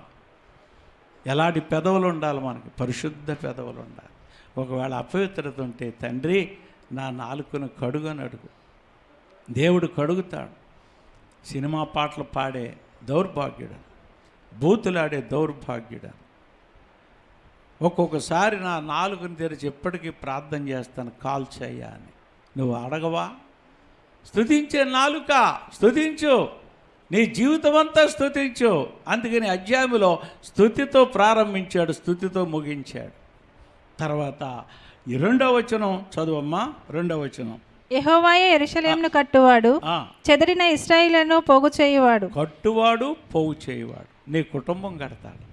ఎలాంటి పెదవులు ఉండాలి మనకి? పరిశుద్ధ పెదవులు ఉండాలి. ఒకవేళ అపవిత్రత ఉంటే తండ్రి నా నాలుకను కడుగు అని అడుగు. దేవుడు కడుగుతాడు. సినిమా పాటలు పాడే దౌర్భాగ్యుడు, బూతులాడే దౌర్భాగ్యుడు. ఒక్కొక్కసారి నా నాలుకను తెరిచి ఎప్పటికీ ప్రార్థన చేస్తాను, కాల్చయ్యా అని. నువ్వు అడగవా? స్తుతించే నాలుక స్తుతించు, నీ జీవితం అంతా స్తుతించు. అందుకని అధ్యాయములో స్తుతితో ప్రారంభించాడు, స్తుతితో ముగించాడు. తర్వాత ఈ 2వ వచనం చదువమ్మా. 2వ వచనం, యెహోవాయే యెరూషలేమును కట్టువాడు, చెదరిన ఇశ్రాయేలును పోగు చేయువాడు. కట్టువాడు, పోగు చేయువాడు. నీ కుటుంబం కడతాడు.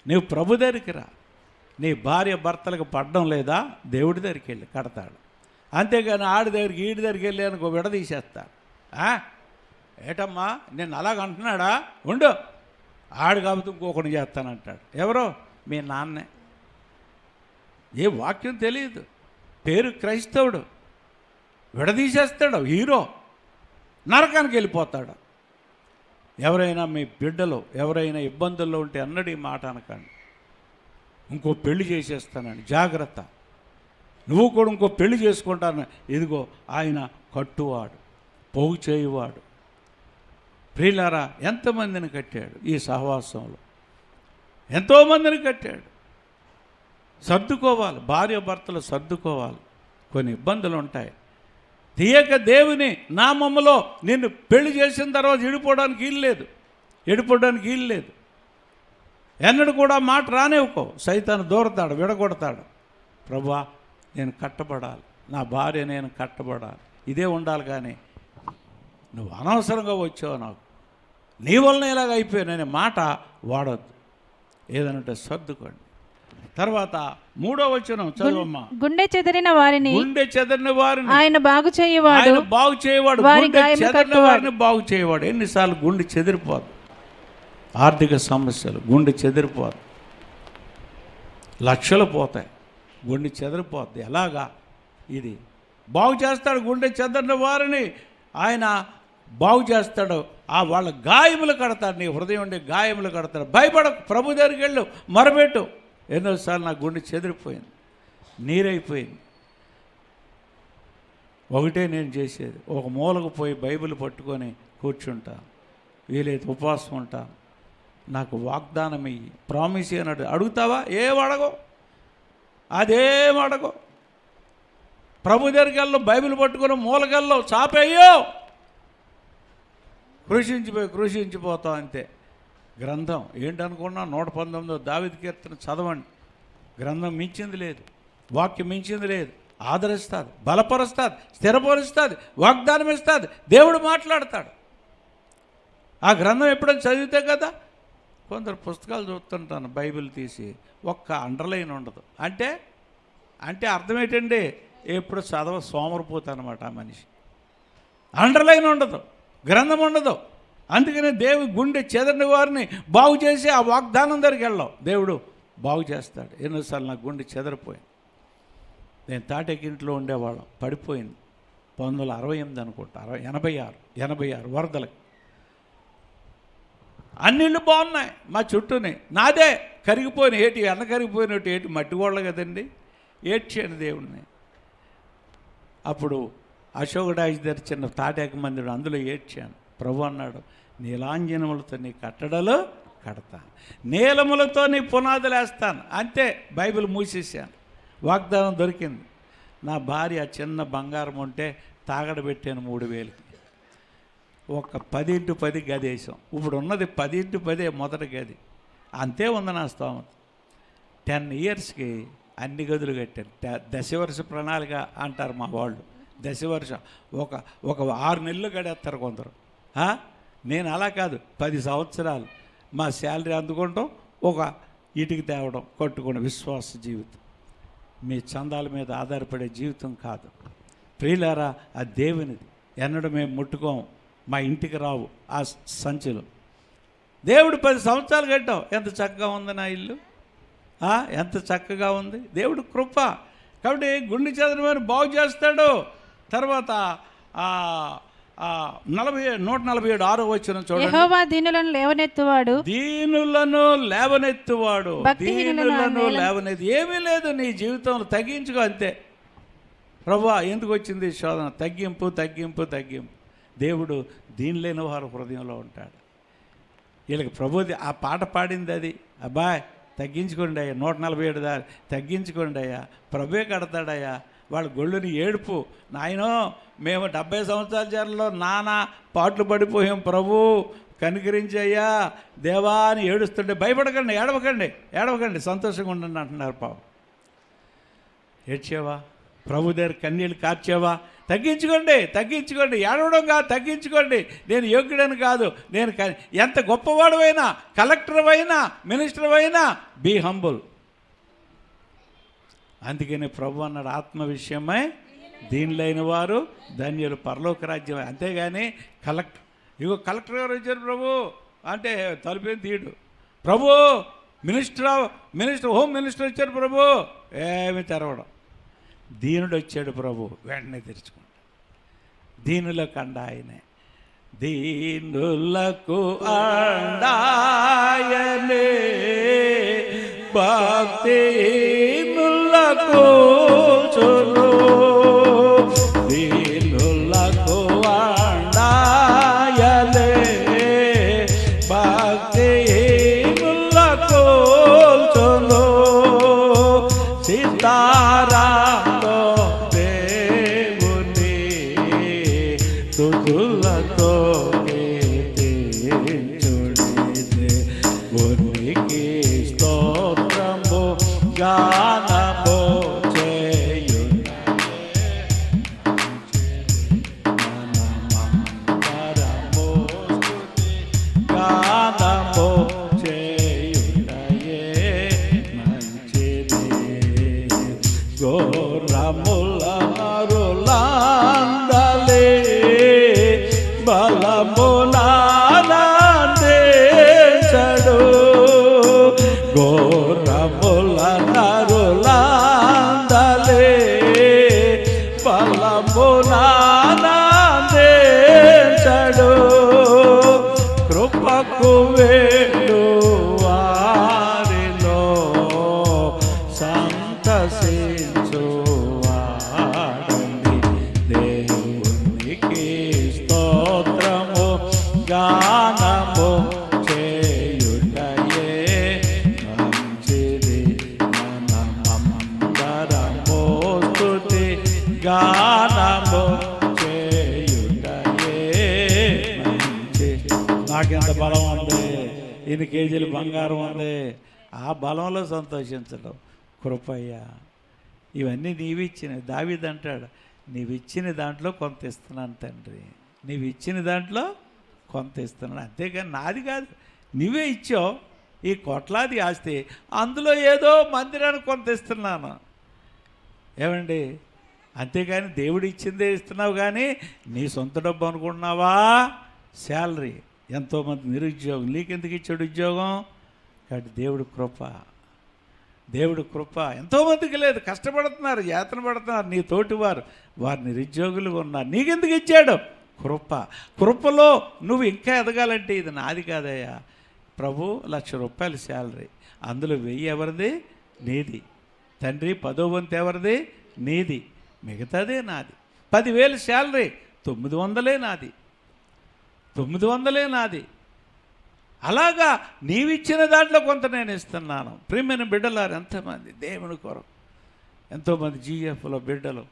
నీవు ప్రభు దగ్గరికి రా. నీ భార్య భర్తలకు పడడం లేదా? దేవుడి దగ్గరికి వెళ్ళి కడతాడు. అంతేగాని ఆడి దగ్గరికి ఈడి దగ్గరికి వెళ్ళి అనుకో విడదీసేస్తాడు. ఏటమ్మా నేను అలాగ అంటున్నాడా? ఉండు, ఆడు కాబట్టి ఇంకొకటి చేస్తానంటాడు. ఎవరో? మీ నాన్నే. ఏ వాక్యం తెలియదు, పేరు క్రైస్తవుడు, విడదీసేస్తాడు. హీరో నరకానికి వెళ్ళిపోతాడు. ఎవరైనా మీ బిడ్డలు ఎవరైనా ఇబ్బందుల్లో ఉంటే అన్నడు ఈ మాట అనకండి. ఇంకో పెళ్లి చేసేస్తానని జాగ్రత్త. నువ్వు కూడా ఇంకో పెళ్లి చేసుకుంటాను. ఇదిగో ఆయన కట్టువాడు, పోగు చేయువాడు. ప్రియులారా, ఎంతమందిని కట్టాడు ఈ సహవాసంలో? ఎంతోమందిని కట్టాడు. సర్దుకోవాలి, భార్య భర్తలు సర్దుకోవాలి. కొన్ని ఇబ్బందులు ఉంటాయి. తీయక దేవుని నామములో నిన్ను పెళ్లి చేసిన తర్వాత విడిపోవడానికి వీలు లేదు. ఎన్నడూ కూడా మాట రానివ్వకో. సైతాను దూరతాడు, విడగొడతాడు. ప్రభువా నేను కట్టబడాలి, నా భార్య నేను కట్టబడాలి, ఇదే ఉండాలి. కానీ నువ్వు అనవసరంగా వచ్చావు, నాకు నీ వలన ఇలాగ అయిపోయాననే మాట వాడొద్దు. ఏదనంటే సర్దుకోండి. తర్వాత 3వ వచనం చదువమ్మా. గుండె చెదిరిన వారిని ఆయన బాగు చేయువాడు, గుండె చెదిరిన వారిని బాగు చేయవాడు. ఎన్నిసార్లు గుండె చెదిరిపోదు? ఆర్థిక సమస్యలు, గుండె చెదిరిపోదు. లక్షలు పోతాయి, గుండె చెదిరిపోద్ది. ఎలాగా? ఇది బాగు చేస్తాడు. గుండె చెదరిన వారిని ఆయన బాగు చేస్తాడు. వాళ్ళ గాయములు కడతాడు. నీ హృదయం ఉండే గాయములు కడతాడు. భయపడకు, ప్రభు దగ్గరికి వెళ్ళు, మొరబెట్టు. ఎన్నోసార్లు నా గుండె చెదిరిపోయింది, నీరైపోయింది. ఒకటే నేను చేసేది, ఒక మూలకు పోయి బైబిల్ పట్టుకొని కూర్చుంటాను, వీలైతే ఉపవాసం ఉంటాను. నాకు వాగ్దానం ఇయ్యి, ప్రామిస్ అన్నాడు. అడుగుతావా? ఏమడగో, అదేం అడగో. ప్రభు దగ్గరికి వెళ్ళు, బైబిల్ పట్టుకొని మూలకెళ్ళు, చాపేయో, కృషించిపోతావు అంతే. గ్రంథం ఏంటనుకున్నా 119 దావీదు కీర్తన చదవండి. గ్రంథం మించింది లేదు, వాక్యం మించింది లేదు. ఆదరిస్తుంది, బలపరుస్తుంది, స్థిరపరుస్తుంది, వాగ్దానం ఇస్తుంది. దేవుడు మాట్లాడతాడు. ఆ గ్రంథం ఎప్పుడైనా చదివితే కదా. కొందరు పుస్తకాలు చూస్తుంటాను, బైబిల్ తీసి ఒక్క అండర్లైన్ ఉండదు. అంటే అర్థం ఏంటండి? ఎప్పుడు సోమరిపోతా అనమాట ఆ మనిషి. అండర్లైన్ ఉండదు, గ్రంథం ఉండదు. అందుకనే దేవుడు గుండె చెదరిన వారిని బాగు చేసి ఆ వాగ్దానం దగ్గరికి వెళ్ళాం, దేవుడు బాగు చేస్తాడు. ఎన్నోసార్లు నాకు గుండె చెదరిపోయింది. నేను తాటెక్కింట్లో ఉండేవాళ్ళం, పడిపోయింది 1968 అనుకుంటా, 86 వరదలకి. అన్నిళ్ళు బాగున్నాయి మా చుట్టూనే, నాదే కరిగిపోయిన కరిగిపోయినట్టు ఏటి మట్టి గోళ్ళ కదండి. ఏడ్చాను దేవుడిని. అప్పుడు అశోక్ డాజ్ దగ్గర చిన్న తాటాక మందిరం, అందులో ఏడ్చాను. ప్రభు అన్నాడు, నీలాంజనములతో నీ కట్టడలు కడతాను, నీలములతో నీ పునాదులు వేస్తాను. అంతే, బైబిల్ మూసేసాను. వాగ్దానం దొరికింది. నా భార్య చిన్న బంగారం ఉంటే తాగడబెట్టాను 3000కి. ఒక 10x10 గది వేసాం. ఇప్పుడు ఉన్నది 10x10 మొదటి గది. అంతే ఉంది నా స్తోమత. 10 ఇయర్స్కి అన్ని గదులు కట్టాను. దశవర్ష ప్రణాళిక అంటారు మా వాళ్ళు. దశవర్షం ఒక 6 నెలలు గడేస్తారు కొందరు. నేను అలా కాదు, 10 సంవత్సరాలు మా శాలరీ అందుకుంటాం, ఒక ఇంటికి తేవడం, కట్టుకోవడం విశ్వాస జీవితం. మీ చందాల మీద ఆధారపడే జీవితం కాదు ప్రియులారా, ఆ దేవునిది. ఎన్నడూ మేము ముట్టుకోం, మా ఇంటికి రావు ఆ సంచులు. దేవుడు 10 సంవత్సరాలు కట్టాం, ఎంత చక్కగా ఉంది నా ఇల్లు, ఎంత చక్కగా ఉంది. దేవుడు కృప. కాబట్టి గుండె చెదరమని బాగు చేస్తాడు. తర్వాత 147 వచనం చూడండి. యెహోవా దీనులను లేవనెత్తువాడు, దీనులను లేవనెత్తువాడు. దీనులను లేవనెత్తు. ఏమీ లేదు నీ జీవితంలో, తగ్గించుకో అంతే. ప్రభువా ఎందుకు వచ్చింది శోధన? తగ్గింపు తగ్గింపు తగ్గింపు. దేవుడు దీనిలేని వారు హృదయంలో ఉంటాడు. వీళ్ళకి ప్రభుది ఆ పాట పాడింది అది. అబ్బాయ్ తగ్గించుకోండి అయ్యా, 147 దారి తగ్గించుకోండి అయ్యా, ప్రభువే కడతాడయ్యా. వాళ్ళ గొళ్ళుని ఏడుపు. నాయనో మేము 70 సంవత్సరాల జరలో నానా పాటలు పడిపోయాం, ప్రభు కనికరించయ్యా దేవా అని ఏడుస్తుంటే, భయపడకండి, ఏడవకండి, సంతోషంగా ఉండండి అంటున్నారు. పాపం ఏడ్చావా? ప్రభు దగ్గర కన్నీళ్ళు కార్చావా? తగ్గించుకోండి. ఏడవడం కాదు, తగ్గించుకోండి. నేను యోగ్యుడని కాదు, నేను ఎంత గొప్పవాడువైనా, కలెక్టర్ అయినా, మినిస్టర్ అయినా, బీ హంబుల్. అందుకని ప్రభు అన్నాడు, ఆత్మ విషయమై దీనిలైన వారు ధన్యులు, పరలోక రాజ్యం. అంతేగాని కలెక్టర్ గారు వచ్చారు ప్రభు అంటే తలుపేం తీయడు. ప్రభు మినిస్టర్ హోమ్ మినిస్టర్ వచ్చారు ప్రభు, ఏమి తెరవడం. దీనుడు వచ్చాడు ప్రభు, వెంటనే తెరుచుకుంటాడు. దీనులకు అండ ఆయనే. దీనులకు అండాయనే, భక్తిహీనులకు చూడు. దీనులకు అండాయనే, భక్తిహీనులకు చూడు. సీతారాలో దేవుని తుదులతో చూడే, ఉనికి స్తోత్రము గానము చేయుటయే, మనమందరము స్తుతి గానము చేయుటయే మంచిది. ఘోరములరులాందలే బలమునానందేశడు, ఘోరములరులాందలే బలమునానందేశడు. కృపకు వేడు వారిలో సంతసించువాడండి. దేవునికి స్తోత్రము గానము చేయుటయే మంచిది. మనమందరము స్తుతి గానము చేయుటయే మంచిది. నాకెంత బలం ఉంది, ఇన్ని కేజీలు బంగారం ఉంది, ఆ బలంలో సంతోషించడం కృపయ్యా. ఇవన్నీ నీవిచ్చినవి. దావీదు అంటాడు, నీవిచ్చిన దాంట్లో కొంత ఇస్తున్నాను తండ్రి, నీవిచ్చిన దాంట్లో కొంత ఇస్తున్నాను, అంతేగాని నాది కాదు, నువ్వే ఇచ్చావు ఈ కోట్లాది ఆస్తి, అందులో ఏదో మందిరానికి కొంత ఇస్తున్నాను. ఏమండి, అంతేగాని దేవుడు ఇచ్చిందే ఇస్తున్నావు కానీ నీ సొంత డబ్బు అనుకుంటున్నావా? శాలరీ. ఎంతోమంది నిరుద్యోగం, నీకెందుకు ఇచ్చాడు ఉద్యోగం? కాబట్టి దేవుడు కృప ఎంతోమందికి లేదు, కష్టపడుతున్నారు, యాతన పడుతున్నారు, నీ తోటివారు వారు నిరుద్యోగులు ఉన్నారు, నీకెందుకు ఇచ్చాడు? కృపలో నువ్వు ఇంకా ఎదగాలంటే ఇది నాది కాదయ్యా ప్రభు, ₹1,00,000 శాలరీ, అందులో 1000 ఎవరిది? నీది. తండ్రి 10వ వంతు ఎవరిది? నీది. మిగతాదే నాది. 10,000 శాలరీ, 900 నాది, 900 నాది. అలాగా నీవిచ్చిన దాంట్లో కొంత నేను ఇస్తున్నాను. ప్రియమైన బిడ్డలారు ఎంతమంది దేవుని కొరకు, ఎంతోమంది జీఎఫ్లో బిడ్డలు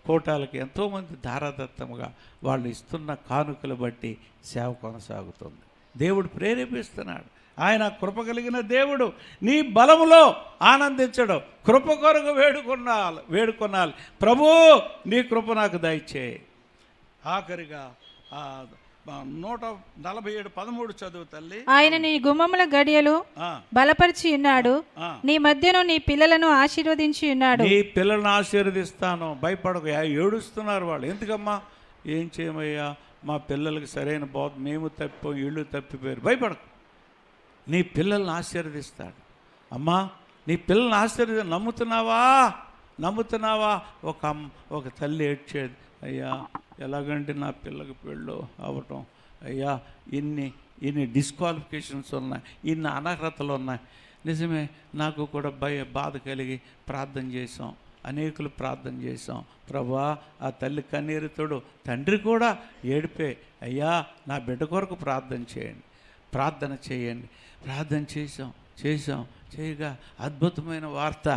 కోటాలకి ఎంతోమంది ధారాదత్తముగా వాళ్ళు ఇస్తున్న కానుకలు బట్టి సేవ కొనసాగుతుంది. దేవుడు ప్రేరేపిస్తున్నాడు. ఆయన కృప కలిగిన దేవుడు. నీ బలములో ఆనందించడం, కృప కొరకు వేడుకొనాలి. ప్రభు నీ కృప నాకు దయచేయి. ఆఖరిగా 147:13 చదువు తల్లి. ఆయన నీ గుమ్మముల గడియలు బలపరిచి ఉన్నాడు, నీ మధ్యను నీ పిల్లలను ఆశీర్వదించి ఉన్నాడు. నీ పిల్లలను ఆశీర్వదిస్తాను, భయపడకు. ఏడుస్తున్నారు వాళ్ళు, ఎందుకమ్మా? ఏం చేయమయ్యా, మా పిల్లలకి సరైన బోధ, మేము తప్పిపోయి ఇళ్ళు తప్పిపోయారు. భయపడకు, నీ పిల్లల్ని ఆశీర్వదిస్తాడు. అమ్మా, నీ పిల్లల్ని ఆశీర్వది. నమ్ముతున్నావా? ఒక తల్లి ఏడ్చేది, అయ్యా ఎలాగంటే నా పిల్లకి పెళ్ళు అవ్వటం, అయ్యా ఇన్ని డిస్క్వాలిఫికేషన్స్ ఉన్నాయి, ఇన్ని అనర్హతలు ఉన్నాయి. నిజమే, నాకు కూడా బాధ కలిగి ప్రార్థన చేసాం, అనేకులు ప్రార్థన చేసాం. ప్రభువా, ఆ తల్లి కన్నీరుతోడు, తండ్రి కూడా ఏడిపే, అయ్యా నా బిడ్డ కొరకు ప్రార్థన చేయండి. ప్రార్థన చేసాం. చేయగా అద్భుతమైన వార్త,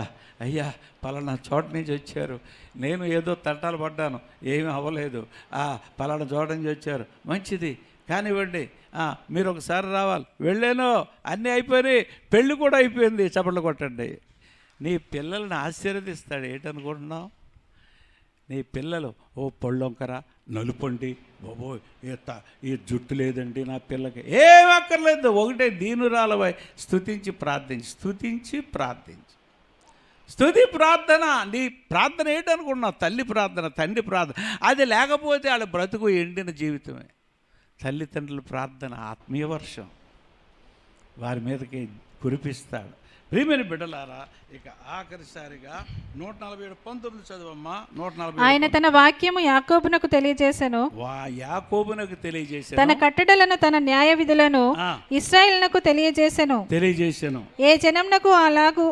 అయ్యా పలానా చోట నుంచి వచ్చారు, నేను ఏదో తంటాలు పడ్డాను, ఏమీ అవ్వలేదు, పలానా చోట నుంచి వచ్చారు, మంచిది కానివ్వండి, మీరు ఒకసారి రావాలి. వెళ్ళాను, అన్నీ అయిపోయినాయి, పెళ్ళి కూడా అయిపోయింది. చప్పట్లు కొట్టండి. నీ పిల్లల్ని ఆశీర్వదిస్తాడు. ఏంటనుకుంటున్నావు? నీ పిల్లలు పళ్ళొంకర నలుపండి, బాబో ఈ జుట్టు లేదండి నా పిల్లకి, ఏం అక్కర్లేదు, ఒకటే దీనురాలవై స్తుతించి ప్రార్థించి. స్తుతి ప్రార్థన. నీ ప్రార్థన ఏంటనుకుంటున్నావు? తల్లి ప్రార్థన, తండ్రి ప్రార్థన. అది లేకపోతే వాళ్ళ బ్రతుకు ఎండిన జీవితమే. తల్లిదండ్రుల ప్రార్థన ఆత్మీయ వర్షం వారి మీదకి కురిపిస్తాడు. ప్రియమైన బిడ్డలారా, ఇక ఆఖరిసారిగా 147:19 చదువమ్మా. 140. ఆయన తన వాక్యము యాకోబునకు తెలియజేసెను, తన కట్టడలను తన న్యాయ విధులను ఇశ్రాయేలునకు తెలియజేసెను. ఏ జనంనకు అలాగు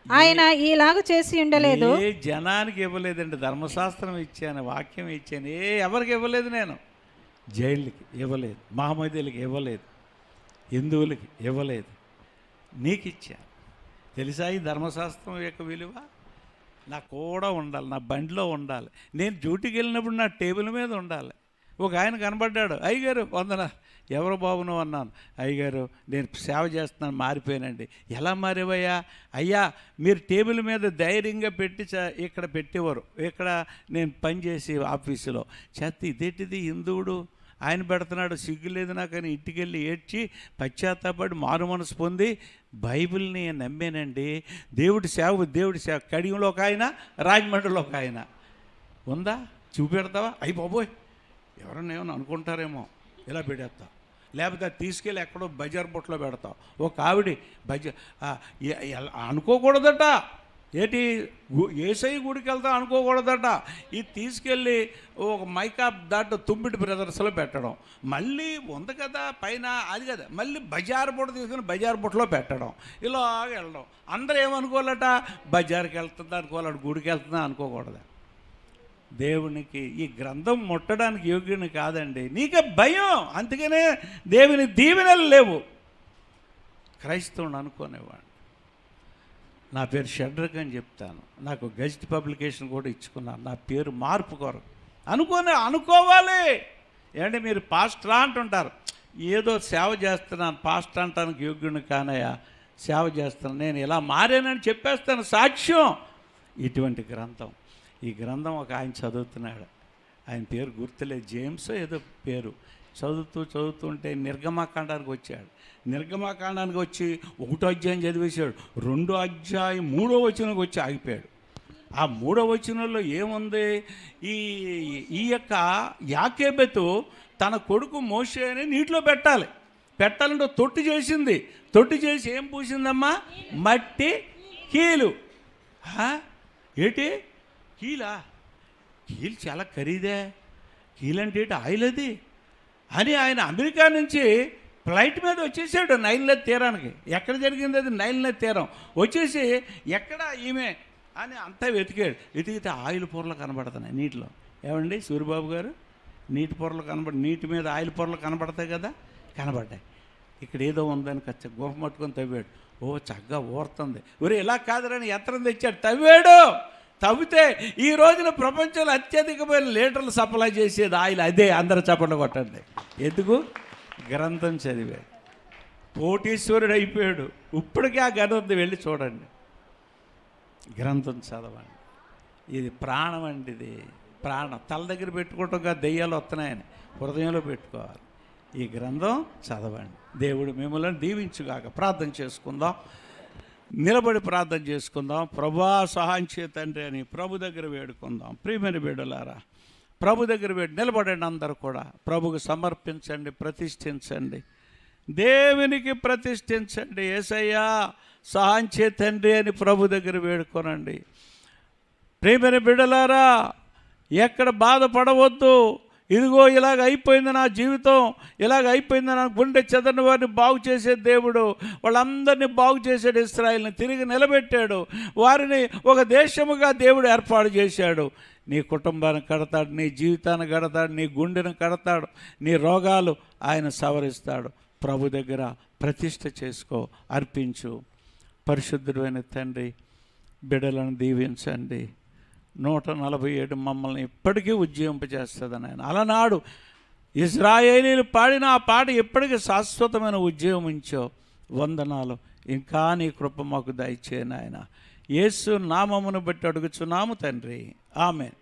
ఆయన ఈలాగు చేసి ఉండలేదు. ఏ జనానికి ఇవ్వలేదండి. ధర్మశాస్త్రం ఇచ్చాను, వాక్యం ఇచ్చాను, ఎవరికి ఇవ్వలేదు. నేను జైళ్ళకి ఇవ్వలేదు, మహమ్మదీలకు ఇవ్వలేదు, హిందువులకి ఇవ్వలేదు, నీకు ఇచ్చాను. తెలుసా ఈ ధర్మశాస్త్రం యొక్క విలువ? నా కూడా ఉండాలి, నా బండిలో ఉండాలి, నేను డ్యూటీకి వెళ్ళినప్పుడు నా టేబుల్ మీద ఉండాలి. ఒక ఆయన కనబడ్డాడు, అయ్యగారు వందన, ఎవరు బాబును అన్నాను. అయ్యగారు నేను సేవ చేస్తున్నాను, మారిపోయానండి. ఎలా మారేవయ్యా? అయ్యా మీరు టేబుల్ మీద ధైర్యంగా పెట్టి ఇక్కడ పెట్టేవారు, ఇక్కడ నేను పనిచేసి ఆఫీసులో చేతి ఇదేంటిది హిందువుడు ఆయన పెడుతున్నాడు, సిగ్గులేదు నాకని ఇంటికెళ్ళి ఏడ్చి పశ్చాత్తాపడి మారు మనసు పొంది బైబిల్ని నమ్మానండి. దేవుడి సేవ కడియంలో ఒక ఆయన, రాజమండ్రిలో ఒక ఆయన. ఉందా? చూపెడతావా? అయ్యి బాబోయ్ ఎవరన్నా ఏమన్నా అనుకుంటారేమో, ఇలా పెడేస్తావు. లేకపోతే తీసుకెళ్ళి ఎక్కడో బజార్ బొట్లో పెడతావు. ఒక ఆవిడ అనుకోకూడదట, ఏంటి ఏసై గుడికి వెళ్తా అనుకోకూడదట. ఇది తీసుకెళ్ళి ఒక మైకా దాంట్లో తుమ్మిడి బ్రదర్స్లో పెట్టడం, మళ్ళీ ఉంది కదా పైన, అది కదా మళ్ళీ బజార్ బుట్ట తీసుకుని బజార్ బుట్టలో పెట్టడం, ఇలాగ వెళ్ళడం. అందరూ ఏమనుకోవాలట? బజార్కి వెళ్తుందా అనుకోవాలి, గుడికి వెళ్తుందా అనుకోకూడదు. దేవునికి ఈ గ్రంథం ముట్టడానికి యోగ్యుని కాదండి. నీకే భయం, అందుకనే దేవుని దీవెనలు లేవు. క్రైస్తవుని అనుకునేవాడు. నా పేరు షడ్రక్ అని చెప్తాను, నాకు గెజిట్ పబ్లికేషన్ కూడా ఇచ్చుకున్నాను, నా పేరు మార్పు కొరకు అనుకోవాలి. ఏంటంటే మీరు పాస్టరా అంటుంటారు, ఏదో సేవ చేస్తున్నాను, పాస్టర్ అంటానికి యోగ్యుని కానయ్యా, సేవ చేస్తున్నాను, నేను ఇలా మారానని చెప్పేస్తాను సాక్ష్యం. ఇటువంటి గ్రంథం, ఈ గ్రంథం ఒక ఆయన చదువుతున్నాడు, ఆయన పేరు గుర్తులేదు, జేమ్స్ ఏదో పేరు. చదువుతుంటే నిర్గమాకాండానికి వచ్చాడు. నిర్గమాకాండానికి వచ్చి 1వ అధ్యాయం చదివేశాడు, 2వ అధ్యాయం 3వ వచనంకి వచ్చి ఆగిపోయాడు. ఆ 3వ వచనంలో ఏముంది? ఈ యొక్క యాకేబెతు తన కొడుకు మోషేని నీటిలో పెట్టాలంటే తొట్టి చేసింది. తొట్టి చేసి ఏం పూసిందమ్మా? మట్టి కీలు. ఏంటి కీలా? కీలు చాలా ఖరీదే. కీలంటే ఏంటి? ఆయిల్ అది అని ఆయన అమెరికా నుంచి ఫ్లైట్ మీద వచ్చేసాడు నైల్ నది తీరానికి. ఎక్కడ జరిగింది అది? నైల్ నది తీరం. వచ్చేసి ఎక్కడ ఈమె అని అంతా వెతికితే ఆయిల్ పొరలు కనబడుతున్నాయి నీటిలో. ఏమండి సూరిబాబు గారు, నీటి పొరలు నీటి మీద ఆయిల్ పొరలు కనబడతాయి కదా, కనబడ్డాయి. ఇక్కడ ఏదో ఉందని గుహ పట్టుకొని తవ్వాడు. చక్కగా ఊరుతుంది. ఇలా కాదురని యంత్రం తెచ్చాడు, తవ్వితే ఈ రోజున ప్రపంచంలో అత్యధికమైన లీటర్లు సప్లై చేసేది ఆయిల్ అదే. అందరూ చప్పట్లు కొట్టండి. ఎందుకు? గ్రంథం చదివే కోటీశ్వరుడు అయిపోయాడు. ఇప్పటికీ ఆ గ్రంథం వెళ్ళి చూడండి, గ్రంథం చదవండి. ఇది ప్రాణం అండి, ఇది ప్రాణం. తల దగ్గర పెట్టుకోవటంగా దెయ్యాలు వస్తున్నాయని హృదయంలో పెట్టుకోవాలి. ఈ గ్రంథం చదవండి. దేవుడు మిమ్మల్ని దీవించుగాక. ప్రార్థన చేసుకుందాం, నిలబడి ప్రార్థన చేసుకుందాం. ప్రభువా సహాయం చేయ తండ్రి అని ప్రభు దగ్గర వేడుకుందాం. ప్రియమైన బిడ్డలారా, ప్రభు దగ్గర నిలబడండి. అందరూ కూడా ప్రభుకు సమర్పించండి, ప్రతిష్ఠించండి, దేవునికి ప్రతిష్ఠించండి. యేసయ్యా సహాయం చేయ తండ్రి అని ప్రభు దగ్గర వేడుకోనండి. ప్రియమైన బిడ్డలారా, ఎక్కడ బాధపడవద్దు. ఇదిగో ఇలాగ అయిపోయింది నా జీవితం, ఇలాగ అయిపోయింది నా గుండె చెదరిన వారిని బాగు చేసే దేవుడు వాళ్ళందరినీ బాగు చేశాడు. ఇశ్రాయేలుని తిరిగి నిలబెట్టాడు. వారిని ఒక దేశముగా దేవుడు ఏర్పాటు చేశాడు. నీ కుటుంబాన్ని కడతాడు, నీ జీవితాన్ని కడతాడు, నీ గుండెను కడతాడు, నీ రోగాలు ఆయన సవరిస్తాడు. ప్రభు దగ్గర ప్రతిష్ఠ చేసుకో, అర్పించు. పరిశుద్ధుడైన తండ్రి, బిడ్డలను దీవించండి. 147 మమ్మల్ని ఇప్పటికీ ఉజ్జీవింపజేస్తుందని ఆయన అలనాడు ఇశ్రాయేలీలు పాడిన ఆ పాట ఎప్పటికీ శాశ్వతమైన ఉజ్జీవం ఉంచో. వందనాలు. ఇంకా నీ కృప మాకు దయచేయను ఆయన. యేసు నామమును బట్టి అడుగుచున్నాము తండ్రి. ఆమేన్.